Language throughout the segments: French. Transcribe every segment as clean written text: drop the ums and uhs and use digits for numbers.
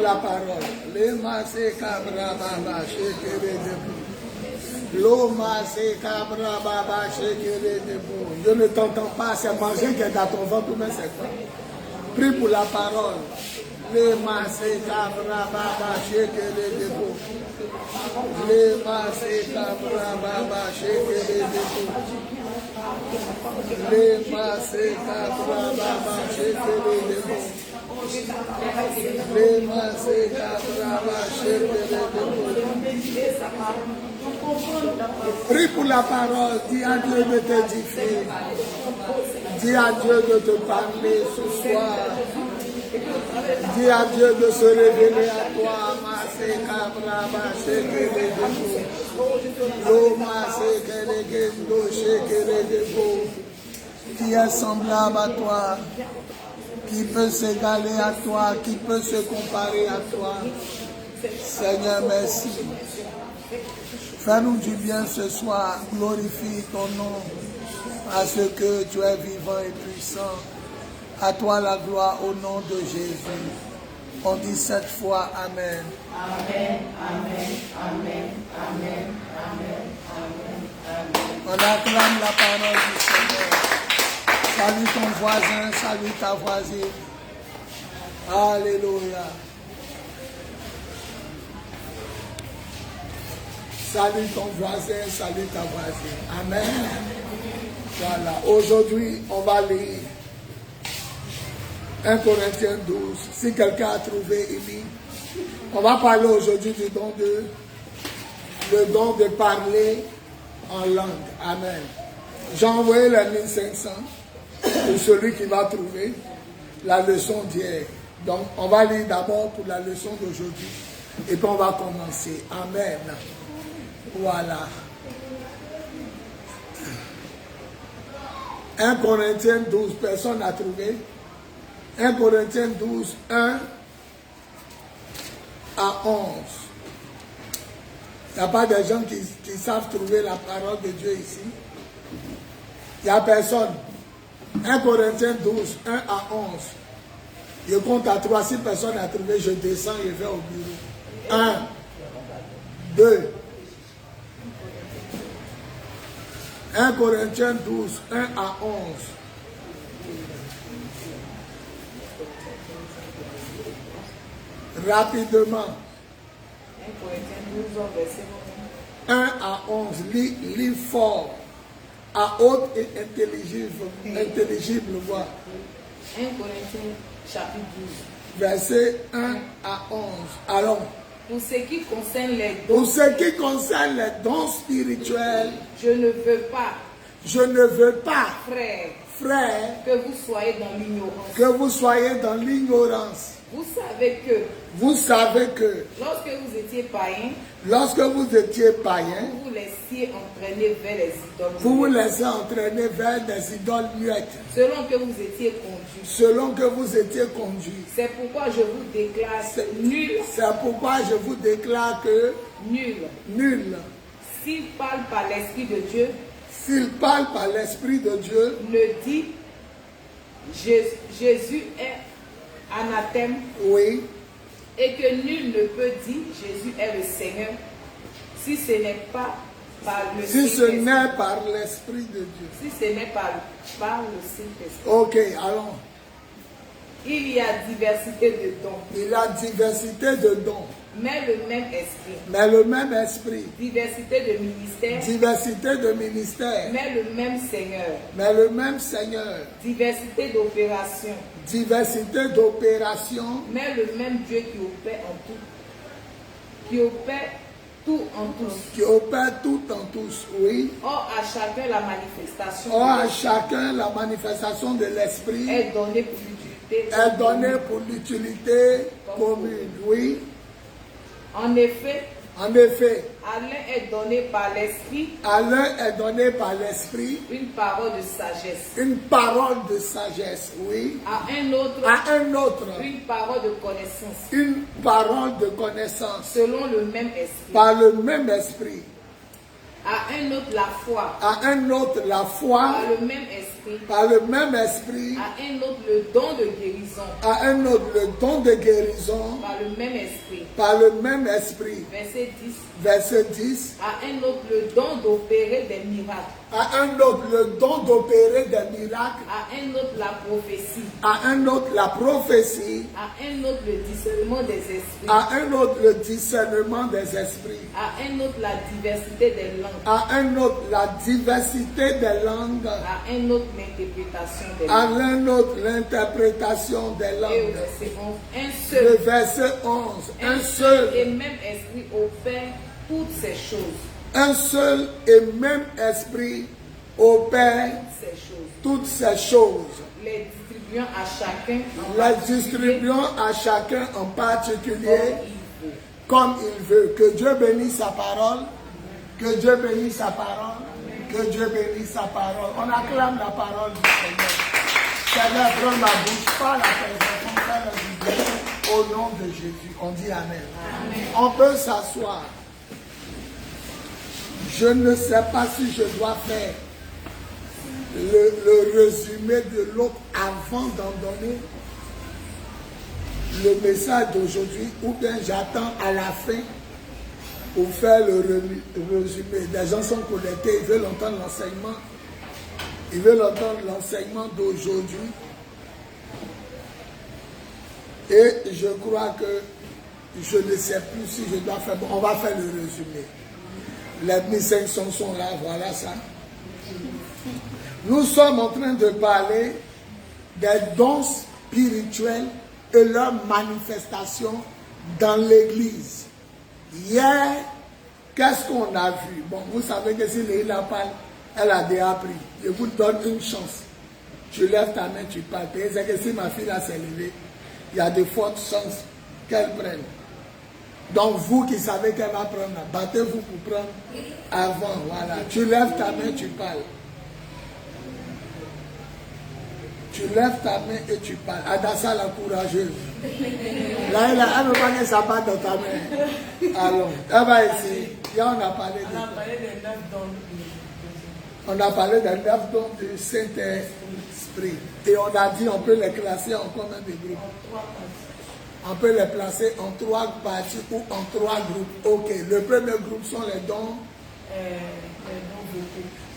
la parole. Lema se cabra baba shekere debout. Loma se cabra baba shekere debout. Je ne t'entends pas, c'est manger qui est dans ton ventre, mais c'est quoi? Prie pour la parole. Lema se cabra baba shekere debout. Lema se cabra baba shekere debout. Lema se cabra baba shekere debout. Lema se cabra baba shekere debout. Prie pour la parole, dis à Dieu de t'édifier, dis à Dieu de te parler ce soir, dis à Dieu de se révéler à toi, Masé Kabraba Shekere Debo, Loma Sekere Gendo Shekere Debo, qui est semblable à toi, qui peut s'égaler à toi, qui peut se comparer à toi. Seigneur, merci. Fais-nous du bien ce soir, glorifie ton nom, parce que tu es vivant et puissant. À toi la gloire au nom de Jésus. On dit 7 fois Amen. Amen, amen, amen, amen, amen, amen, amen. On acclame la parole du Seigneur. Salue ton voisin, salue ta voisine. Alléluia. Salue ton voisin, salue ta voisine. Amen. Voilà. Aujourd'hui, on va lire 1 Corinthiens 12. Si quelqu'un a trouvé, il lit. On va parler aujourd'hui du don de parler en langue. Amen. J'ai envoyé les 1500 pour celui qui va trouver la leçon d'hier. Donc, on va lire d'abord pour la leçon d'aujourd'hui. Et puis, on va commencer. Amen. Voilà. 1 Corinthiens 12, personne n'a trouvé. 1 Corinthiens 12, 1 à 11. Il n'y a pas de gens qui savent trouver la parole de Dieu ici. Il n'y a personne. 1 Corinthiens 12, 1 à 11. Je compte à 3. Si personne n'a trouvé, je descends et je vais au bureau. 1, 2, 1 Corinthiens 12, 1 à 11. Rapidement. 1 Corinthiens 12, verset 1 à 11. Lis fort. À haute et intelligible voix. 1 Corinthiens chapitre 12. Verset 1 à 11. Allons. Pour ce qui concerne les dons, Pour ce qui concerne les dons spirituels, je ne veux pas, frères, que vous soyez dans l'ignorance. que vous soyez dans l'ignorance. Vous savez que, lorsque vous étiez païens, vous vous laissiez entraîner vers les idoles vous vous muettes, laissez entraîner vers des idoles muettes, selon que vous étiez conduits. C'est pourquoi je vous déclare nul, C'est pourquoi je vous déclare que nul, s'il parle par l'Esprit de Dieu, ne dit Jésus est anathème, oui, et que nul ne peut dire Jésus est le Seigneur, si ce n'est pas par le si ce Saint-Esprit. n'est par l'Esprit de Dieu. Si ce n'est pas par le Saint-Esprit. Ok, allons. Il y a diversité de dons, Il y a diversité de dons, mais le même esprit. Diversité de ministères, mais le même Seigneur. Diversité d'opérations, mais le même Dieu qui opère en tout. Qui opère tout en tous. Oui. Or à chacun la manifestation De l'Esprit est donnée pour l'utilité commune. Oui. En effet, En effet, à l'un est donné par l'Esprit une parole de sagesse. Oui. À un autre, une parole de connaissance. Selon le même esprit. Par le même esprit. À un autre la foi. À un autre la foi. Par le même esprit. esprit. Par le même esprit. À un autre le don de guérison. À un autre le don de guérison. Par le même esprit. Par le même esprit. Verset 10. Verset 10. À un autre le don d'opérer des miracles. À un autre le don d'opérer des miracles. À un autre la prophétie. À un autre la prophétie. À un autre le discernement des esprits. À un autre le discernement des esprits. À un autre la diversité des langues. À un autre la diversité des langues. À un autre l'interprétation des À langues. un autre l'interprétation des Et au langues. verset 11, un Le seul. verset 11. Un seul et même esprit opère toutes ces choses. Un seul et même esprit opère Ces choses. toutes ces choses. Les distribuant à chacun. en Les particulier distribuant à chacun en particulier comme il veut. comme il veut. Que Dieu bénisse sa parole. Que Dieu bénisse sa parole. Que Dieu bénisse sa parole. On acclame la parole du Seigneur. Seigneur, prends ma bouche, parle à tes enfants, fais le bien. Au nom de Jésus, on dit Amen. Amen. On peut s'asseoir. Je ne sais pas si je dois faire le résumé de l'autre avant d'en donner le message d'aujourd'hui, ou bien j'attends à la fin pour faire le résumé. Les gens sont connectés, ils veulent entendre l'enseignement. Ils veulent entendre l'enseignement d'aujourd'hui. Et je crois que je ne sais plus si je dois faire. Bon, on va faire le résumé. Les 1500 sont là, voilà ça. Nous sommes en train de parler des dons spirituels et leurs manifestations dans l'église. Hier, qu'est-ce qu'on a vu? Bon, vous savez que si Léila parle, elle a déjà appris. Je vous donne une chance. Tu lèves ta main, tu parles. C'est que si ma fille là s'est levée, il y a de fortes chances qu'elle prenne. Donc vous qui savez qu'elle va prendre, battez-vous pour prendre avant. Voilà. Tu lèves ta main, tu parles. Tu lèves ta main et tu parles. Adassa la courageuse. Là, elle ne veut pas que ça parte dans ta main. Allons. Elle va essayer. Là, on a parlé de 9 dons. On a parlé des 9 dons du Saint-Esprit. Et on a dit on peut les classer en combien de groupes? On peut les placer en 3 parties ou en 3 groupes. Ok. Le premier groupe sont les dons.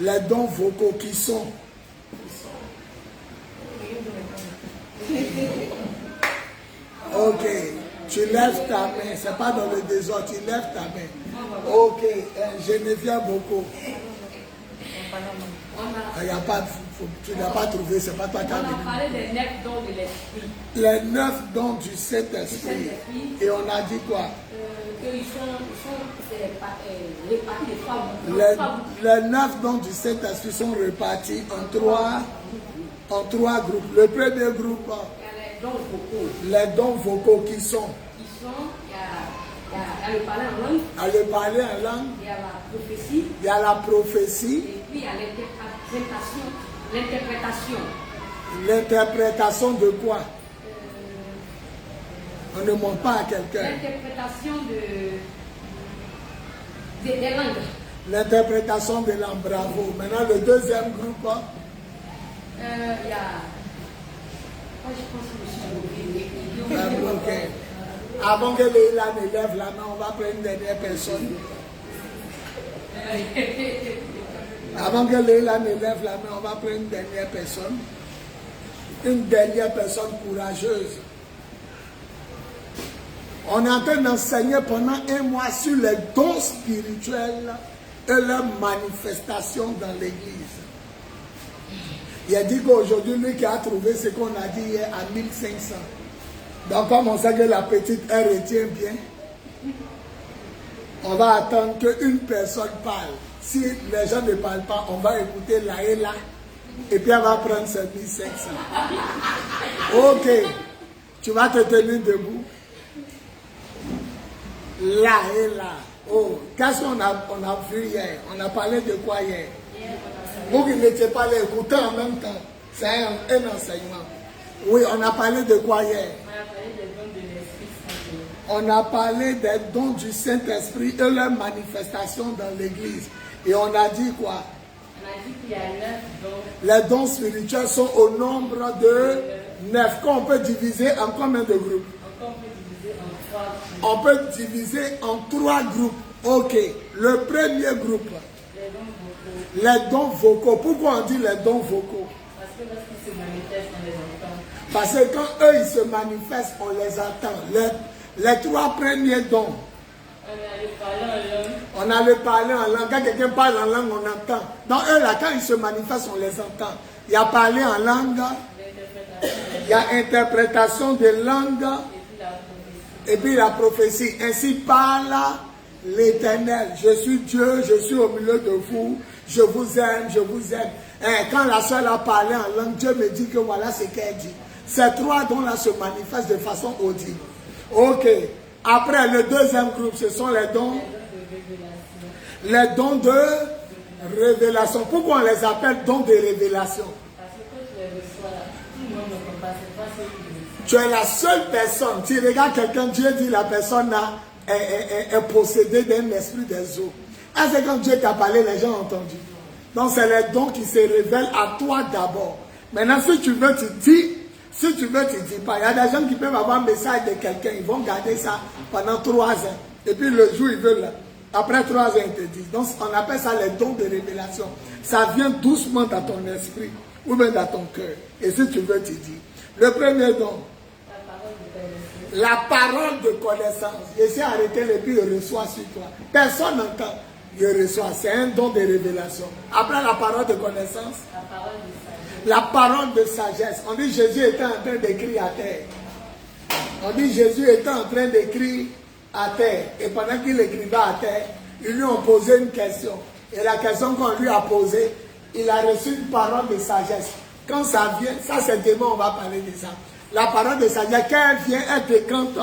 Les dons vocaux qui sont. Ok. Tu lèves ta main. C'est pas dans le désordre. Tu lèves ta main. Ok. Geneviève beaucoup. Il y a pas, tu n'as pas trouvé, c'est pas toi qui as venu. On a parlé des 9 dons de l'esprit. Les 9 dons du Saint-Esprit. Et on a dit quoi? Qu'ils sont répartis de 3 groupes. Les 9 dons du Saint-Esprit sont répartis en 3 groupes. Le premier groupe, Il y a les dons vocaux. les dons vocaux qui sont Il y a le parler en langue. à le parler en langue, Il y a la prophétie. il y a la prophétie, Et puis il y a l'interprétation. l'interprétation de quoi? On ne montre pas à quelqu'un. L'interprétation des langues. L'interprétation de langue, bravo. Maintenant, le deuxième groupe, Il y a. Moi, je pense que je suis ok. Avant que Léla ne lève la main, on va prendre une dernière personne. Avant que Léla ne lève la main, on va prendre une dernière personne. Une dernière personne courageuse. On est en train d'enseigner pendant 1 mois sur les dons spirituels et leurs manifestations dans l'église. Il a dit qu'aujourd'hui, lui qui a trouvé ce qu'on a dit hier à 1500. Donc, comme on sait que la petite, elle retient bien, on va attendre qu'une personne parle. Si les gens ne parlent pas, on va écouter là et là. Et puis, elle va prendre ses 1500. Ok. Tu vas te tenir debout. Là et là. Oh, qu'est-ce qu'on a vu hier? On a parlé de quoi hier? Vous qui n'étiez pas là, écoutez en même temps. C'est un enseignement. Oui, on a parlé de quoi hier? On a parlé des dons du Saint-Esprit et leurs manifestations dans l'église. Et on a dit quoi? On a dit qu'il y a 9 dons. Les dons spirituels sont au nombre de 9. Quand on peut diviser en combien de groupes? On peut diviser en 3 groupes. Ok. Le premier groupe. Les dons vocaux. Pourquoi on dit les dons vocaux? Parce que lorsqu'ils se manifestent, on les entend. Parce que quand eux, ils se manifestent, on les attend. Les 3 premiers dons. On allait parler en langue. Quand quelqu'un parle en langue, on entend. Donc eux, là, quand ils se manifestent, on les entend. Il y a parler en langue. Il y a interprétation de langue. Et puis la prophétie. Ainsi parle l'Éternel. Je suis Dieu, je suis au milieu de vous. Je vous aime, je vous aime. Et quand la soeur a parlé en langue, Dieu me dit que voilà ce qu'elle dit. Ces 3 dons-là se manifestent de façon audible. Ok. Après, le deuxième groupe, ce sont les dons. Les dons de révélation. Pourquoi on les appelle dons de révélation? Parce que quand tu les reçois, tout le monde ne comprend pas, c'est pas ce qu'ils disent. Tu es la seule personne. Tu regardes quelqu'un, Dieu dit la personne est possédée d'un esprit des eaux. Et c'est quand Dieu t'a parlé, les gens ont entendu. Donc c'est les dons qui se révèlent à toi d'abord. Maintenant, si tu veux, tu dis. Si tu veux, tu dis pas. Il y a des gens qui peuvent avoir un message de quelqu'un. Ils vont garder ça pendant 3 ans. Et puis le jour, ils veulent. Après 3 ans, ils te disent. Donc on appelle ça les dons de révélation. Ça vient doucement dans ton esprit ou même dans ton cœur. Et si tu veux, tu dis. Le premier don. La parole de connaissance. Je suis arrêté et puis je reçois sur toi. Personne n'entend. Je reçois. C'est un don de révélation. Après la parole de connaissance. La parole de sagesse. On dit Jésus était en train d'écrire à terre. On dit Jésus était en train d'écrire à terre. Et pendant qu'il écrivait à terre, ils lui ont posé une question. Et la question qu'on lui a posée, il a reçu une parole de sagesse. Quand ça vient, ça c'est demain, on va parler de ça. La parole de sagesse, quand elle vient, elle décante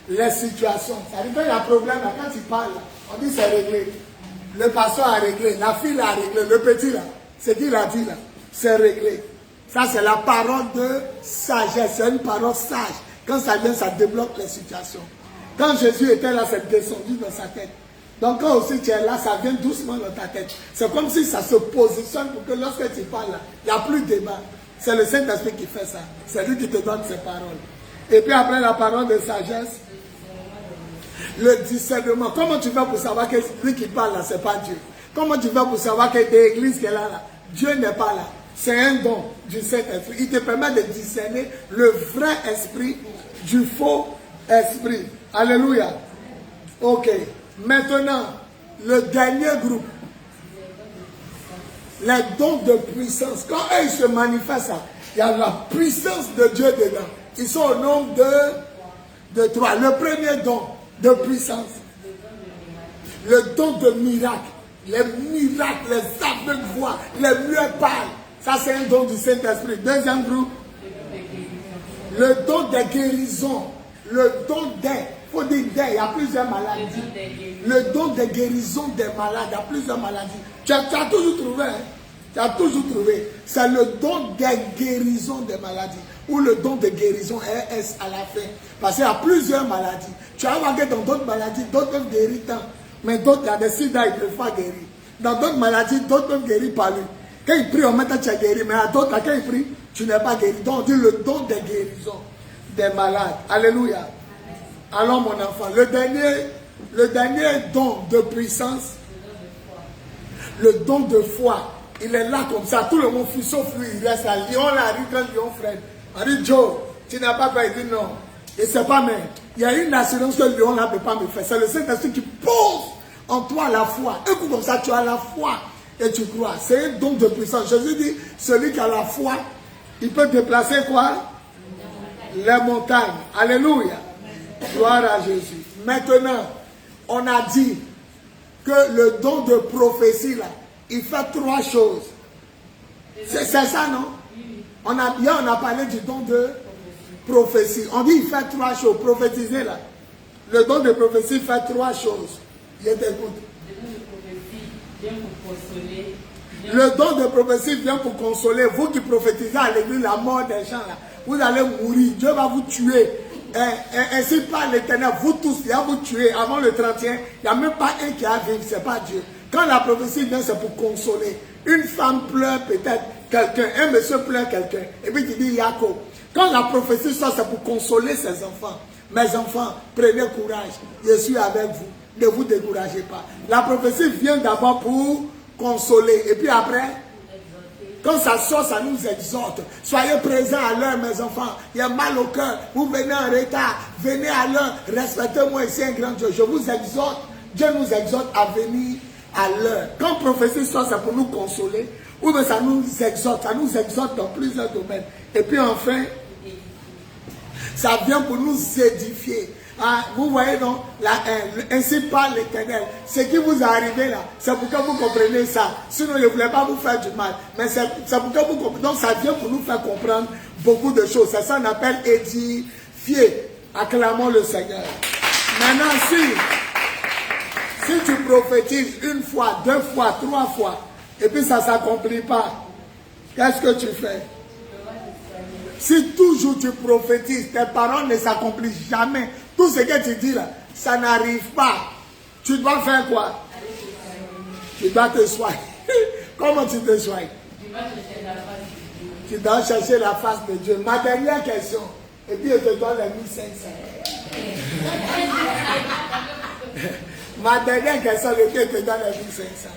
les situations. Ça veut dire qu'il y a un problème, là, quand il parle, on dit c'est réglé. Le pasteur a réglé, la fille a réglé, le petit là, ce qu'il a dit là, c'est réglé. Ça c'est la parole de sagesse, c'est une parole sage. Quand ça vient, ça débloque les situations. Quand Jésus était là, c'est descendu dans sa tête. Donc quand aussi tu es là, ça vient doucement dans ta tête. C'est comme si ça se positionne pour que lorsque tu parles là, il n'y a plus de débat. C'est le Saint-Esprit qui fait ça. C'est lui qui te donne ses paroles. Et puis après la parole de sagesse, le discernement. Comment tu vas pour savoir que lui qui parle là, c'est pas Dieu? Comment tu vas pour savoir que l'église qui est là, Dieu n'est pas là? C'est un don du Saint-Esprit. Il te permet de discerner le vrai esprit du faux esprit. Alléluia. Ok. Maintenant, le dernier groupe. Les dons de puissance. Quand ils se manifestent, il y a la puissance de Dieu dedans. Ils sont au nombre de 3. Le premier don de puissance. Le don de miracle. Les miracles, les aveugles voient, les muets parlent. Ça, c'est un don du Saint-Esprit. Deuxième groupe. Le don des guérisons. Le don des. Il faut dire des. Il y a plusieurs maladies. Le don des guérisons des malades. Il y a plusieurs maladies. Tu as toujours trouvé. Hein? Tu as toujours trouvé. C'est le don des guérisons des maladies. Ou le don de guérison est à la fin. Parce qu'il y a plusieurs maladies. Tu as remarqué dans d'autres maladies, d'autres peuvent guérir tant. Mais d'autres, il y a des sida, ils ne peuvent pas guérir. Dans d'autres maladies, d'autres peuvent guérir par lui. Quand ils prient, on met tu es guéri. Mais à d'autres, quand ils prient, tu n'es pas guéri. Donc on dit le don des guérisons des malades. Alléluia. Alors mon enfant, le dernier don de puissance, le don de foi, il est là comme ça. Tout le monde fuit sauf lui. Il reste à Lyon, là, arrive quand Lyon freine. On dit Joe, tu n'as pas fait. Il dit non. Et c'est pas même. Il y a une assurance que Lyon là ne peut pas me faire. C'est le Saint-Esprit qui pose en toi la foi. Et comme ça, tu as la foi et tu crois. C'est un don de puissance. Jésus dit, celui qui a la foi, il peut déplacer quoi? Les montagnes. Alléluia. Gloire à Jésus. Maintenant, on a dit que le don de prophétie là, il fait 3 choses. C'est ça, non? Hier, on a parlé du don de prophétie. On dit il fait 3 choses. Prophétiser là. Le don de prophétie fait 3 choses. Je t'écoute. Le don de prophétie vient pour consoler. Vous qui prophétisez à l'église la mort des gens là, vous allez mourir. Dieu va vous tuer. Ainsi par l'Éternel, vous tous, il va vous tuer avant le 31. Il n'y a même pas un qui a vécu, ce n'est pas Dieu. Quand la prophétie vient, c'est pour consoler. Une femme pleure peut-être quelqu'un, un monsieur pleure quelqu'un, et puis tu dis Jacob. Quand la prophétie sort, c'est pour consoler ses enfants. Mes enfants, prenez courage, je suis avec vous, ne vous découragez pas. La prophétie vient d'abord pour consoler, et puis après, quand ça sort, ça nous exhorte. Soyez présents à l'heure, mes enfants. Il y a mal au cœur. Vous venez en retard. Venez à l'heure. Respectez-moi ici, un grand Dieu. Je vous exhorte. Dieu nous exhorte à venir à l'heure. Quand prophétie sort, c'est pour nous consoler. Ou bien ça nous exhorte. Ça nous exhorte dans plusieurs domaines. Et puis enfin, ça vient pour nous édifier. Ah, vous voyez donc, ainsi parle l'Éternel. Ce qui vous est arrivé là, c'est pour que vous compreniez ça. Sinon, je ne voulais pas vous faire du mal. Mais c'est pour que vous compreniez. Donc, ça vient pour nous faire comprendre beaucoup de choses. C'est ça qu'on appelle édifier. Acclamons le Seigneur. Maintenant, si tu prophétises une fois, deux fois, trois fois, et puis ça ne s'accomplit pas, qu'est-ce que tu fais? Si toujours tu prophétises, tes paroles ne s'accomplissent jamais, tout ce que tu dis là, ça n'arrive pas, tu dois faire quoi? Tu dois te soigner. Comment tu te soignes? Tu dois chercher la face de Dieu. Ma dernière question, et puis je te donne les 1500. Ma dernière question, et puis je te donne les 1500.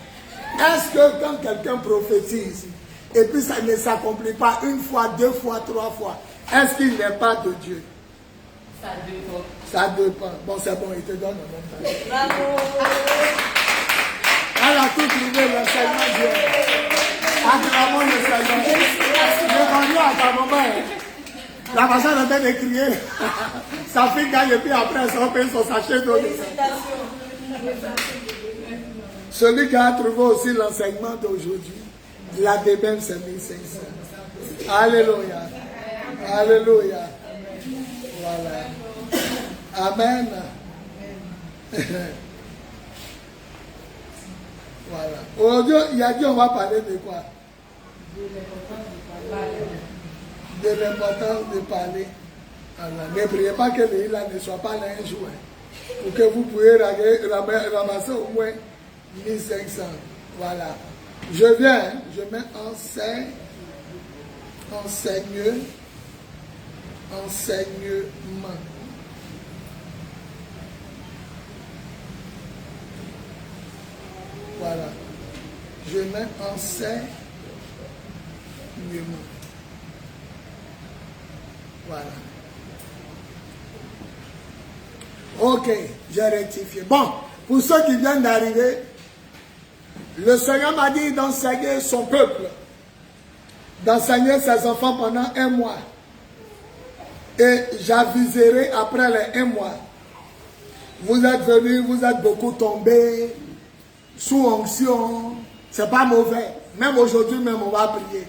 Est-ce que quand quelqu'un prophétise, et puis ça ne s'accomplit pas une fois, deux fois, trois fois, est-ce qu'il n'est pas de Dieu? Ça dépend. Ça dépend. Bon, c'est bon, il te donne en même temps. Bravo! Elle a tout trouvé, l'enseignement de Dieu. Acclamons le Seigneur. Je rendu à ta maman. La personne est en train de crier. Sa fille gagne et puis après, elle paye son sachet d'eau. Celui qui a trouvé aussi l'enseignement d'aujourd'hui, la débème, c'est 1500. Alléluia. Alléluia. Voilà. Amen. Voilà. Aujourd'hui, il y a dit on va parler de quoi? De l'importance de parler. Alors, ne priez pas que les îles ne soient pas là un jour. Pour que vous puissiez ramasser au moins 1500. Voilà. Je viens, je mets enseignement. Voilà. Je mets enseignement. Voilà. Ok, j'ai rectifié. Bon, pour ceux qui viennent d'arriver, le Seigneur m'a dit d'enseigner son peuple, d'enseigner ses enfants pendant 1 mois. Et j'aviserai après les 1 mois. Vous êtes venus, vous êtes beaucoup tombés sous onction. C'est pas mauvais. Même aujourd'hui, même on va prier.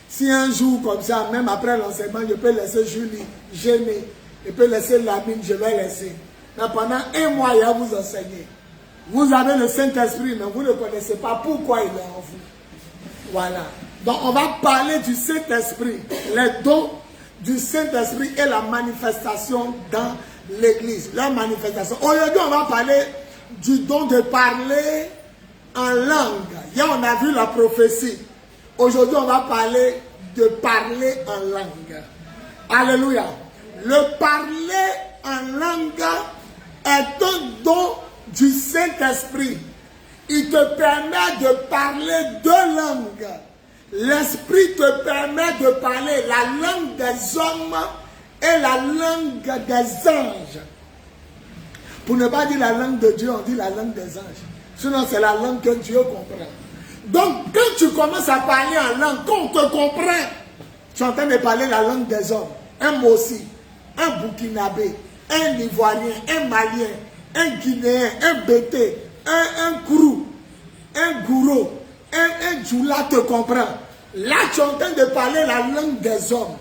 Si un jour comme ça, même après l'enseignement, je peux laisser Julie gêner, je peux laisser Lamine, je vais laisser. Mais pendant 1 mois, il va vous enseigner. Vous avez le Saint-Esprit, mais vous ne connaissez pas pourquoi il est en vous. Voilà. Donc on va parler du Saint-Esprit, les dons du Saint-Esprit et la manifestation dans l'Église. La manifestation. Aujourd'hui, on va parler du don de parler en langue. Hier, on a vu la prophétie. Aujourd'hui, on va parler de parler en langue. Alléluia. Le parler en langue est un don du Saint-Esprit. Il te permet de parler 2 langues. L'Esprit te permet de parler la langue des hommes et la langue des anges. Pour ne pas dire la langue de Dieu, on dit la langue des anges. Sinon, c'est la langue que Dieu comprend. Donc, quand tu commences à parler en langue, quand on te comprend, tu es en train de parler la langue des hommes. Un Mossi, un Burkinabé, un Ivoirien, un Malien, un Guinéen, un Bété, un Kourou, un Gouro, un Djoula te comprend. Là, tu es en train de parler la langue des hommes.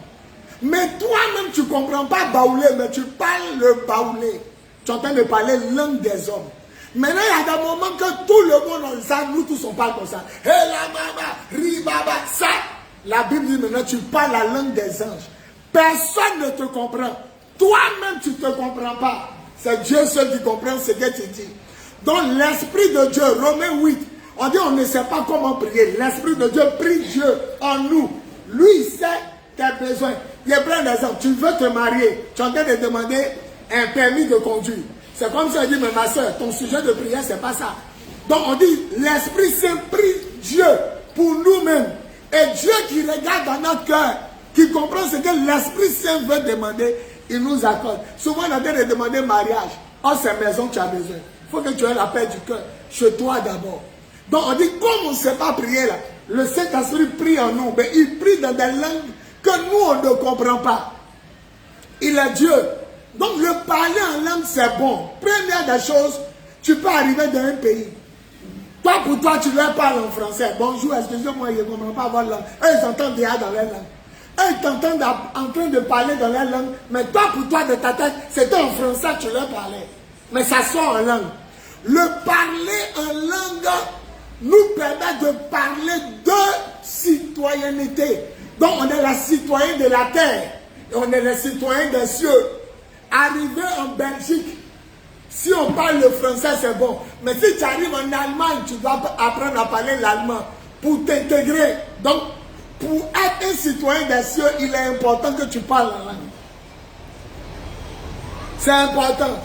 Mais toi-même, tu ne comprends pas Baoulé, mais tu parles le Baoulé. Tu es en train de parler la langue des hommes. Maintenant, il y a des moments que tout le monde, ça, nous tous on parle comme ça. Hé la mama, ribaba, ça. La Bible dit maintenant, tu parles la langue des anges. Personne ne te comprend. Toi-même, tu ne te comprends pas. C'est Dieu seul qui comprend ce que tu dis. Donc, l'Esprit de Dieu, Romains 8, On dit on ne sait pas comment prier. L'Esprit de Dieu prie Dieu en nous. Lui, il sait tes besoins. Il y a plein d'exemples. Tu veux te marier. Tu es en train de demander un permis de conduire. C'est comme si on dit, mais ma soeur, ton sujet de prière, c'est pas ça. Donc on dit, l'Esprit Saint prie Dieu pour nous-mêmes. Et Dieu qui regarde dans notre cœur, qui comprend ce que l'Esprit Saint veut demander, il nous accorde. Souvent on a train de demander mariage. Oh, c'est maison que tu as besoin. Il faut que tu aies la paix du cœur. Chez toi d'abord. Donc on dit, comme on ne sait pas prier là, le Saint-Esprit prie en nous. Mais il prie dans des langues que nous on ne comprend pas. Il est Dieu. Donc le parler en langue c'est bon. Première des choses, tu peux arriver dans un pays. Toi pour toi tu leur parles en français. Bonjour, excusez-moi, je ne comprends pas votre langue. Eux ils entendent déjà dans leur langue. Eux ils t'entendent en train de parler dans leur langue. Mais toi pour toi de ta tête, c'était en français que tu leur parlais. Mais ça sort en langue. Le parler en langue nous permet de parler de citoyenneté. Donc on est la citoyenne de la terre. Et on est les citoyens des cieux. Arriver en Belgique, si on parle le français, c'est bon. Mais si tu arrives en Allemagne, tu dois apprendre à parler l'allemand pour t'intégrer. Donc, pour être un citoyen des cieux, il est important que tu parles la langue. C'est important.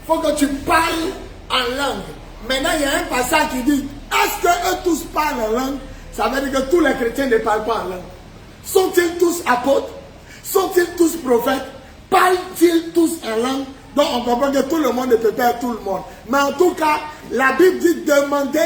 Il faut que tu parles en langue. Maintenant, il y a un passage qui dit, est-ce qu'eux tous parlent en langue? Ça veut dire que tous les chrétiens ne parlent pas en langue. Sont-ils tous apôtres? Sont-ils tous prophètes? Parlent-ils tous en langue? Donc on comprend que tout le monde ne peut pas être tout le monde. Mais en tout cas, la Bible dit demandez